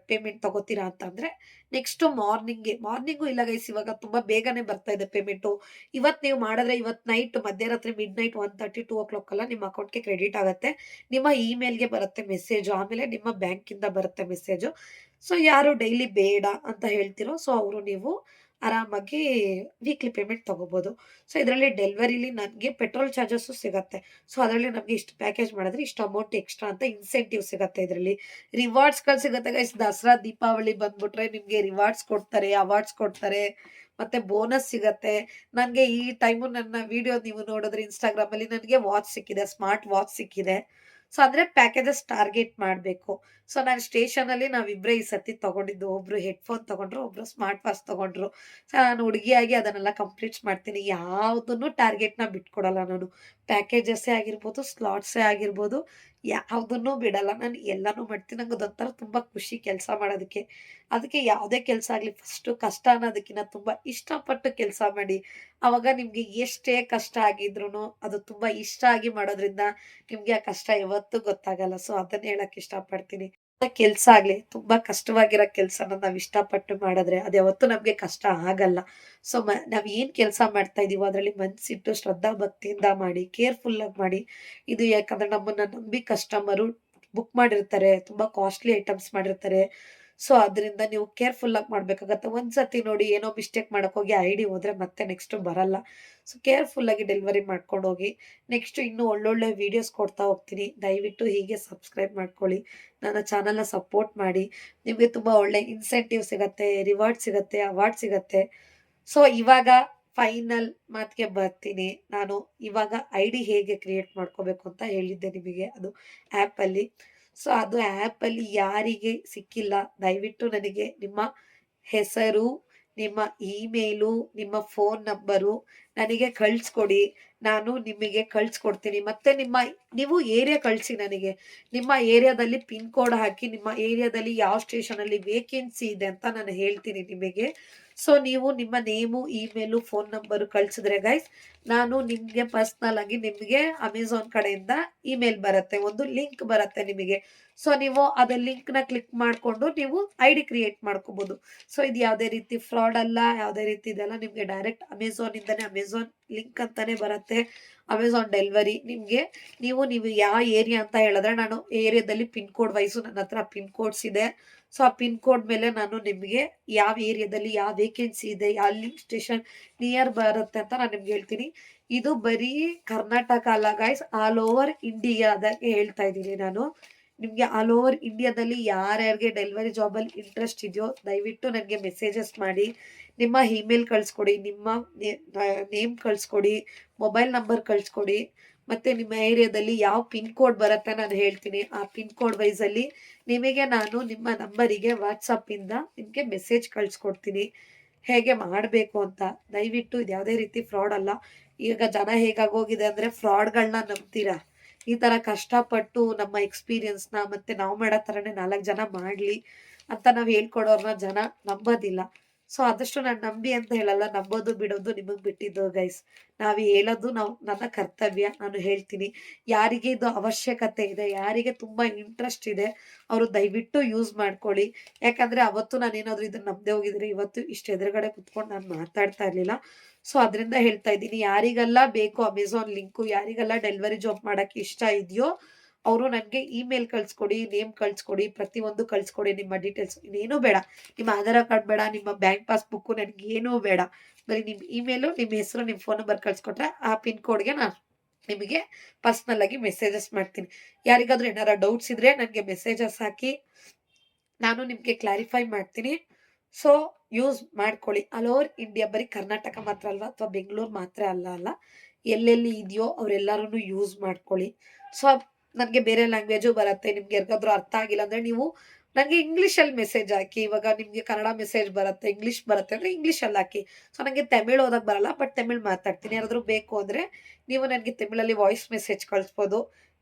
ಪೇಮೆಂಟ್ ತಗೋತೀರಾ ಅಂತಂದ್ರೆ ನೆಕ್ಸ್ಟ್ ಮಾರ್ನಿಂಗು ಇಲ್ಲ ಗೈಸ್, ಇವಾಗ ತುಂಬಾ ಬೇಗನೆ ಬರ್ತಾ ಇದೆ ಪೇಮೆಂಟು. ಇವತ್ತು ನೀವು ಮಾಡಿದ್ರೆ ಇವತ್ತು ನೈಟ್ ಮಧ್ಯರಾತ್ರಿ ಮಿಡ್ ನೈಟ್ 1:30 2 o'clock ಎಲ್ಲ ನಿಮ್ಮ ಅಕೌಂಟ್ಗೆ ಕ್ರೆಡಿಟ್ ಆಗುತ್ತೆ. ನಿಮ್ಮ ಇಮೇಲ್ಗೆ ಬರುತ್ತೆ ಮೆಸೇಜು, ಆಮೇಲೆ ನಿಮ್ಮ ಬ್ಯಾಂಕಿಂದ ಬರುತ್ತೆ ಮೆಸೇಜು. ಸೊ ಯಾರು ಡೈಲಿ ಬೇಡ ಅಂತ ಹೇಳ್ತಿರೋ ಸೊ ಅವರು ನೀವು ಆರಾಮಾಗಿ ವೀಕ್ಲಿ ಪೇಮೆಂಟ್ ತಗೋಬಹುದು. ಸೊ ಇದರಲ್ಲಿ ಡೆಲಿವರಿಲಿ ನನಗೆ ಪೆಟ್ರೋಲ್ ಚಾರ್ಜಸ್ಸು ಸಿಗತ್ತೆ. ಸೊ ಅದರಲ್ಲಿ ನಮಗೆ ಇಷ್ಟು ಪ್ಯಾಕೇಜ್ ಮಾಡಿದ್ರೆ ಇಷ್ಟು ಅಮೌಂಟ್ ಎಕ್ಸ್ಟ್ರಾ ಅಂತ ಇನ್ಸೆಂಟಿವ್ ಸಿಗತ್ತೆ. ಇದರಲ್ಲಿ ರಿವಾರ್ಡ್ಸ್ಗಳು ಸಿಗುತ್ತೆ ಗೈಸ್. ದಸರಾ ದೀಪಾವಳಿ ಬಂದ್ಬಿಟ್ರೆ ನಿಮಗೆ ರಿವಾರ್ಡ್ಸ್ ಕೊಡ್ತಾರೆ, ಅವಾರ್ಡ್ಸ್ ಕೊಡ್ತಾರೆ, ಮತ್ತೆ ಬೋನಸ್ ಸಿಗತ್ತೆ. ನನಗೆ ಈ ಟೈಮು ನನ್ನ ವಿಡಿಯೋ ನೀವು ನೋಡಿದ್ರೆ ಇನ್ಸ್ಟಾಗ್ರಾಮ್ ಅಲ್ಲಿ ನನಗೆ ವಾಚ್ ಸಿಕ್ಕಿದೆ, ಸ್ಮಾರ್ಟ್ ವಾಚ್ ಸಿಕ್ಕಿದೆ. ಸೊ ಅಂದ್ರೆ ಪ್ಯಾಕೇಜಸ್ ಟಾರ್ಗೆಟ್ ಮಾಡಬೇಕು. ಸೊ ನಾನು ಸ್ಟೇಷನ್ ಅಲ್ಲಿ ನಾವಿಬ್ರೇ ಈ ಸತಿ ತಗೊಂಡಿದ್ದು. ಒಬ್ರು ಹೆಡ್ಫೋನ್ ತಗೊಂಡ್ರು, ಒಬ್ರು ಸ್ಮಾರ್ಟ್ ವಾಚ್ ತಗೊಂಡ್ರು. ಸೊ ನಾನು ಹುಡುಗಿಯಾಗಿ ಅದನ್ನೆಲ್ಲ ಕಂಪ್ಲೀಟ್ ಮಾಡ್ತೀನಿ. ಯಾವುದನ್ನು ಟಾರ್ಗೆಟ್ನ ಬಿಟ್ಕೊಡಲ್ಲ ನಾನು. ಪ್ಯಾಕೇಜಸ್ಸೇ ಆಗಿರ್ಬೋದು, ಸ್ಲಾಟ್ಸೇ ಆಗಿರ್ಬೋದು, ಯಾವುದನ್ನು ಬಿಡಲ್ಲ. ನಾನು ಎಲ್ಲಾನು ಮಾಡ್ತೀನಿ. ನಂಗೆ ಅದೊಂಥರ ತುಂಬ ಖುಷಿ ಕೆಲಸ ಮಾಡೋದಕ್ಕೆ. ಅದಕ್ಕೆ ಯಾವುದೇ ಕೆಲಸ ಆಗಲಿ ಫಸ್ಟು ಕಷ್ಟ ಅನ್ನೋದಕ್ಕಿಂತ ತುಂಬ ಇಷ್ಟಪಟ್ಟು ಕೆಲಸ ಮಾಡಿ. ಆವಾಗ ನಿಮಗೆ ಎಷ್ಟೇ ಕಷ್ಟ ಆಗಿದ್ರೂ ಅದು ತುಂಬ ಇಷ್ಟ ಆಗಿ ಮಾಡೋದ್ರಿಂದ ನಿಮಗೆ ಆ ಕಷ್ಟ ಯಾವತ್ತೂ ಗೊತ್ತಾಗಲ್ಲ. ಸೊ ಅದನ್ನ ಹೇಳಕ್ ಇಷ್ಟಪಡ್ತೀನಿ. ಕೆಲ್ಸ ಆಗ್ಲಿ, ತುಂಬಾ ಕಷ್ಟವಾಗಿರೋ ಕೆಲ್ಸನ ನಾವ್ ಇಷ್ಟಪಟ್ಟು ಮಾಡಿದ್ರೆ ಅದು ಯಾವತ್ತೂ ನಮ್ಗೆ ಕಷ್ಟ ಆಗಲ್ಲ. ಸೊ ನಾವ್ ಏನ್ ಕೆಲ್ಸ ಮಾಡ್ತಾ ಇದೀವೋ ಅದ್ರಲ್ಲಿ ಮನ್ಸಿಟ್ಟು ಶ್ರದ್ಧಾ ಭಕ್ತಿಯಿಂದ ಮಾಡಿ, ಕೇರ್ಫುಲ್ ಆಗಿ ಮಾಡಿ. ಇದು ಯಾಕಂದ್ರೆ ನಮ್ಮನ್ನ ನಂಬಿ ಕಸ್ಟಮರು ಬುಕ್ ಮಾಡಿರ್ತಾರೆ, ತುಂಬಾ ಕಾಸ್ಟ್ಲಿ ಐಟಮ್ಸ್ ಮಾಡಿರ್ತಾರೆ. ಸೊ ಅದರಿಂದ ನೀವು ಕೇರ್ಫುಲ್ ಆಗಿ ಮಾಡ್ಬೇಕಾಗತ್ತೆ. ಒಂದ್ಸತಿ ನೋಡಿ ಏನೋ ಮಿಸ್ಟೇಕ್ ಮಾಡಕ್ ಹೋಗಿ ID ಹೋದ್ರೆ ಮತ್ತೆ ನೆಕ್ಸ್ಟ್ ಬರಲ್ಲ. ಸೊ ಕೇರ್ಫುಲ್ ಆಗಿ ಡೆಲಿವರಿ ಮಾಡ್ಕೊಂಡು ಹೋಗಿ. ನೆಕ್ಸ್ಟ್ ಇನ್ನು ಒಳ್ಳೊಳ್ಳೆ ವಿಡಿಯೋಸ್ ಕೊಡ್ತಾ ಹೋಗ್ತೀನಿ. ದಯವಿಟ್ಟು ಹೀಗೆ ಸಬ್ಸ್ಕ್ರೈಬ್ ಮಾಡ್ಕೊಳ್ಳಿ. ನನ್ನ ಚಾನಲ್ನ ಸಪೋರ್ಟ್ ಮಾಡಿ. ನಿಮಗೆ ತುಂಬಾ ಒಳ್ಳೆ ಇನ್ಸೆಂಟಿವ್ ಸಿಗತ್ತೆ, ರಿವಾರ್ಡ್ ಸಿಗತ್ತೆ, ಅವಾರ್ಡ್ ಸಿಗತ್ತೆ. ಸೊ ಇವಾಗ ಫೈನಲ್ ಮಾತಿಗೆ ಬರ್ತೀನಿ. ನಾನು ಇವಾಗ ID ಹೇಗೆ ಕ್ರಿಯೇಟ್ ಮಾಡ್ಕೋಬೇಕು ಅಂತ ಹೇಳಿದ್ದೆ ನಿಮಗೆ, ಅದು ಆ್ಯಪಲ್ಲಿ. ಸೊ ಅದು ಆ್ಯಪಲ್ಲಿ ಯಾರಿಗೆ ಸಿಕ್ಕಿಲ್ಲ ದಯವಿಟ್ಟು ನನಗೆ ನಿಮ್ಮ ಹೆಸರು, ನಿಮ್ಮ ಇಮೇಲು, ನಿಮ್ಮ ಫೋನ್ ನಂಬರು ನನಗೆ ಕಳಿಸ್ಕೊಡಿ. ನಾನು ನಿಮಗೆ ಕಳಿಸ್ಕೊಡ್ತೀನಿ. ಮತ್ತೆ ನೀವು ಏರಿಯಾ ಕಳಿಸಿ ನನಗೆ. ನಿಮ್ಮ ಏರಿಯಾದಲ್ಲಿ ಪಿನ್ ಕೋಡ್ ಹಾಕಿ, ನಿಮ್ಮ ಏರಿಯಾದಲ್ಲಿ ಯಾವ ಸ್ಟೇಷನಲ್ಲಿ ವೇಕೆನ್ಸಿ ಇದೆ ಅಂತ ನಾನು ಹೇಳ್ತೀನಿ ನಿಮಗೆ. ಸೊ ನೀವು ನಿಮ್ಮ ನೇಮು, ಇಮೇಲು, ಫೋನ್ ನಂಬರು ಕಳಿಸಿದ್ರೆ ಗೈಸ್, ನಾನು ನಿಮಗೆ ಪರ್ಸ್ನಲ್ ಆಗಿ ನಿಮಗೆ ಅಮೆಝಾನ್ ಕಡೆಯಿಂದ ಇಮೇಲ್ ಬರುತ್ತೆ, ಒಂದು ಲಿಂಕ್ ಬರುತ್ತೆ ನಿಮಗೆ. ಸೊ ನೀವು ಅದ ಲಿಂಕ್ನ ಕ್ಲಿಕ್ ಮಾಡಿಕೊಂಡು ನೀವು ID ಕ್ರಿಯೇಟ್ ಮಾಡ್ಕೋಬಹುದು. ಸೊ ಇದು ಯಾವುದೇ ರೀತಿ ಫ್ರಾಡ್ ಅಲ್ಲ, ಯಾವುದೇ ರೀತಿ ಇದೆಲ್ಲ ನಿಮಗೆ ಡೈರೆಕ್ಟ್ ಅಮೆಝಾನಿಂದನೇ, ಅಮೆಝಾನ್ ಲಿಂಕ್ ಅಂತಾನೆ ಬರುತ್ತೆ. ಅಮೆಝಾನ್ ಡೆಲಿವರಿ ನಿಮಗೆ, ನೀವು ಯಾವ ಏರಿಯಾ ಅಂತ ಹೇಳಿದ್ರೆ ನಾನು ಏರಿಯಾದಲ್ಲಿ ಪಿನ್ ಕೋಡ್ ವೈಸು ನನ್ನ ಹತ್ರ ಪಿನ್ ಕೋಡ್ಸ್ ಇದೆ. ಸೊ ಆ ಪಿನ್ ಕೋಡ್ ಮೇಲೆ ನಾನು ನಿಮಗೆ ಯಾವ ಏರಿಯಾದಲ್ಲಿ ಯಾವ ವೇಕೆನ್ಸಿ ಇದೆ, ಯಾವ ಸ್ಟೇಷನ್ ನಿಯರ್ ಬರುತ್ತೆ ಅಂತ ನಾನು ನಿಮ್ಗೆ ಹೇಳ್ತೀನಿ. ಇದು ಬರೀ ಕರ್ನಾಟಕ ಅಲ್ಲ ಗೈಸ್, ಆಲ್ ಓವರ್ ಇಂಡಿಯಾದಾಗೆ ಹೇಳ್ತಾ ಇದ್ದೀನಿ ನಾನು ನಿಮ್ಗೆ. ಆಲ್ ಓವರ್ ಇಂಡಿಯಾದಲ್ಲಿ ಯಾರ್ಯಾರಿಗೆ ಡೆಲಿವರಿ ಜಾಬಲ್ಲಿ ಇಂಟ್ರೆಸ್ಟ್ ಇದೆಯೋ ದಯವಿಟ್ಟು ನನಗೆ ಮೆಸೇಜಸ್ ಮಾಡಿ, ನಿಮ್ಮ ಇಮೇಲ್ ಕಳಿಸ್ಕೊಡಿ, ನಿಮ್ಮ ನೇಮ್ ಕಳಿಸ್ಕೊಡಿ, ಮೊಬೈಲ್ ನಂಬರ್ ಕಳಿಸ್ಕೊಡಿ. ಮತ್ತೆ ನಿಮ್ಮ ಏರಿಯಾದಲ್ಲಿ ಯಾವ ಪಿನ್ ಕೋಡ್ ಬರುತ್ತೆ ನಾನು ಹೇಳ್ತೀನಿ. ಆ ಪಿನ್ ಕೋಡ್ ವೈಸಲ್ಲಿ ನಿಮಗೆ ನಾನು ನಿಮ್ಮ ನಂಬರಿಗೆ ವಾಟ್ಸಪ್ಪಿಂದ ನಿಮಗೆ ಮೆಸೇಜ್ ಕಳಿಸ್ಕೊಡ್ತೀನಿ ಹೇಗೆ ಮಾಡಬೇಕು ಅಂತ. ದಯವಿಟ್ಟು ಇದು ಯಾವುದೇ ರೀತಿ ಫ್ರಾಡ್ ಅಲ್ಲ. ಈಗ ಜನ ಹೇಗಾಗೋಗಿದೆ ಅಂದರೆ ಫ್ರಾಡ್ಗಳನ್ನ ನಂಬ್ತೀರಾ. ಈ ಥರ ಕಷ್ಟಪಟ್ಟು ನಮ್ಮ ಎಕ್ಸ್ಪೀರಿಯನ್ಸ್ನ ಮತ್ತು ನಾವು ಮಾಡೋ ಥರನೇ 4 ಜನ ಮಾಡಲಿ ಅಂತ ನಾವು ಹೇಳ್ಕೊಡೋರ್ನ ಜನ ನಂಬೋದಿಲ್ಲ. ಸೊ ಆದಷ್ಟು ನಾನು ನಂಬಿ ಅಂತ ಹೇಳಲ್ಲ, ನಂಬೋದು ಬಿಡೋದು ನಿಮಗೆ ಬಿಟ್ಟಿದ್ದು ಗೈಸ್. ನಾವು ಹೇಳೋದು ನನ್ನ ಕರ್ತವ್ಯ, ನಾನು ಹೇಳ್ತೀನಿ. ಯಾರಿಗೆ ಇದು ಅವಶ್ಯಕತೆ ಇದೆ, ಯಾರಿಗೆ ತುಂಬ ಇಂಟ್ರೆಸ್ಟ್ ಇದೆ ಅವರು ದಯವಿಟ್ಟು ಯೂಸ್ ಮಾಡ್ಕೊಳ್ಳಿ. ಯಾಕಂದರೆ ಅವತ್ತು ನಾನೇನಾದರೂ ಇದನ್ನು ನಂಬದೆ ಹೋಗಿದ್ರೆ ಇವತ್ತು ಇಷ್ಟು ಎದುರುಗಡೆ ಕುತ್ಕೊಂಡು ನಾನು ಮಾತಾಡ್ತಾ ಇರಲಿಲ್ಲ. ಸೊ ಅದರಿಂದ ಹೇಳ್ತಾ ಇದ್ದೀನಿ, ಯಾರಿಗೆಲ್ಲ ಬೇಕು ಅಮೆಝಾನ್ ಲಿಂಕು, ಯಾರಿಗೆಲ್ಲ ಡೆಲಿವರಿ ಜಾಬ್ ಮಾಡೋಕ್ಕೆ ಇಷ್ಟ ಇದೆಯೋ ಅವರು ನನಗೆ ಇಮೇಲ್ ಕಳಿಸ್ಕೊಡಿ, ನೇಮ್ ಕಳಿಸ್ಕೊಡಿ, ಪ್ರತಿಯೊಂದು ಕಳಿಸ್ಕೊಡಿ. ನಿಮ್ಮ ಡೀಟೇಲ್ಸ್ ಇನ್ನೇನೂ ಬೇಡ, ನಿಮ್ಮ ಆಧಾರ್ ಕಾರ್ಡ್ ಬೇಡ, ನಿಮ್ಮ ಬ್ಯಾಂಕ್ ಪಾಸ್ಬುಕ್ಕು, ನನಗೆ ಏನೂ ಬೇಡ. ಬರೀ ನಿಮ್ಮ ಇಮೇಲು, ನಿಮ್ಮ ಹೆಸರು, ನಿಮ್ಮ ಫೋನ್ ನಂಬರ್ ಕಳಿಸ್ಕೊಟ್ರೆ ಆ ಪಿನ್ ಕೋಡ್ಗೆ ನಾನು ನಿಮಗೆ ಪರ್ಸ್ನಲ್ ಆಗಿ ಮೆಸೇಜಸ್ ಮಾಡ್ತೀನಿ. ಯಾರಿಗಾದ್ರೂ ಏನಾರ ಡೌಟ್ಸ್ ಇದ್ರೆ ನನಗೆ ಮೆಸೇಜಸ್ ಹಾಕಿ, ನಾನು ನಿಮಗೆ ಕ್ಲಾರಿಫೈ ಮಾಡ್ತೀನಿ. ಸೊ ಯೂಸ್ ಮಾಡ್ಕೊಳ್ಳಿ. ಆಲ್ ಓವರ್ ಇಂಡಿಯಾ, ಬರೀ ಕರ್ನಾಟಕ ಮಾತ್ರ ಅಲ್ವಾ ಅಥವಾ ಬೆಂಗಳೂರು ಮಾತ್ರ ಅಲ್ಲ, ಎಲ್ಲೆಲ್ಲಿ ಇದೆಯೋ ಅವರೆಲ್ಲರೂ ಯೂಸ್ ಮಾಡ್ಕೊಳ್ಳಿ. ಸೊ ನನಗೆ ಬೇರೆ ಲ್ಯಾಂಗ್ವೇಜು ಬರುತ್ತೆ, ನಿಮ್ಗೆ ಯಾರಿಗಾದ್ರೂ ಅರ್ಥ ಆಗಿಲ್ಲ ಅಂದರೆ ನೀವು ನನಗೆ ಇಂಗ್ಲೀಷಲ್ಲಿ ಮೆಸೇಜ್ ಹಾಕಿ. ಇವಾಗ ನಿಮಗೆ ಕನ್ನಡ ಮೆಸೇಜ್ ಬರುತ್ತೆ, ಇಂಗ್ಲೀಷ್ ಬರುತ್ತೆ ಅಂದರೆ ಇಂಗ್ಲೀಷಲ್ಲಿ ಹಾಕಿ. ಸೊ ನನಗೆ ತಮಿಳು ಓದಕ್ಕೆ ಬರಲ್ಲ, ಬಟ್ ತಮಿಳು ಮಾತಾಡ್ತೀನಿ. ಯಾರಾದರೂ ಬೇಕು ಅಂದರೆ ನೀವು ನನಗೆ ತಮಿಳಲ್ಲಿ ವಾಯ್ಸ್ ಮೆಸೇಜ್ ಕಳಿಸ್ಬೋದು.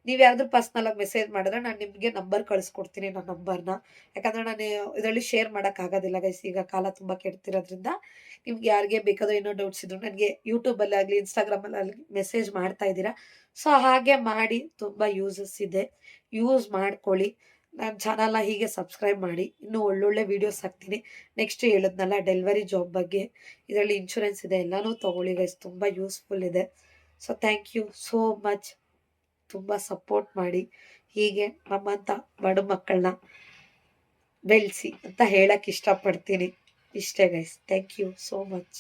ನೀವು ಯಾರಾದರೂ ಪರ್ಸ್ನಲಾಗಿ ಮೆಸೇಜ್ ಮಾಡಿದ್ರೆ ನಾನು ನಿಮಗೆ ನಂಬರ್ ಕಳಿಸ್ಕೊಡ್ತೀನಿ, ನನ್ನ ನಂಬರ್ನ. ಯಾಕಂದರೆ ನಾನು ಇದರಲ್ಲಿ ಶೇರ್ ಮಾಡೋಕ್ಕಾಗೋದಿಲ್ಲ ಗೈಸ್, ಈಗ ಕಾಲ ತುಂಬ ಕೆಡ್ತಿರೋದ್ರಿಂದ. ನಿಮ್ಗೆ ಯಾರಿಗೆ ಬೇಕಾದರೂ ಏನೋ ಡೌಟ್ಸ್ ಇದ್ರು ನನಗೆ ಯೂಟ್ಯೂಬಲ್ಲಾಗಲಿ ಇನ್ಸ್ಟಾಗ್ರಾಮಲ್ಲಾಗಲಿ ಮೆಸೇಜ್ ಮಾಡ್ತಾ ಇದ್ದೀರಾ. ಸೊ ಹಾಗೆ ಮಾಡಿ, ತುಂಬ ಯೂಸಸ್ ಇದೆ, ಯೂಸ್ ಮಾಡ್ಕೊಳ್ಳಿ. ನನ್ನ ಚಾನಲ್ನ ಹೀಗೆ ಸಬ್ಸ್ಕ್ರೈಬ್ ಮಾಡಿ, ಇನ್ನೂ ಒಳ್ಳೊಳ್ಳೆ ವೀಡಿಯೋಸ್ ಹಾಕ್ತೀನಿ. ನೆಕ್ಸ್ಟ್ ಹೇಳಿದ್ನಲ್ಲ ಡೆಲಿವರಿ ಜಾಬ್ ಬಗ್ಗೆ, ಇದರಲ್ಲಿ ಇನ್ಶೂರೆನ್ಸ್ ಇದೆ, ಎಲ್ಲನೂ ತೊಗೊಳ್ಳಿ ಗೈಸ್, ತುಂಬ ಯೂಸ್ಫುಲ್ ಇದೆ. So thank you so much. ತುಂಬ ಸಪೋರ್ಟ್ ಮಾಡಿ, ಹೀಗೆ ನಮ್ಮಂಥ ಬಡ ಮಕ್ಕಳನ್ನ ಬೆಳೆಸಿ ಅಂತ ಹೇಳಕ್ಕೆ ಇಷ್ಟಪಡ್ತೀನಿ. ಇಷ್ಟೇ guys, thank you so much.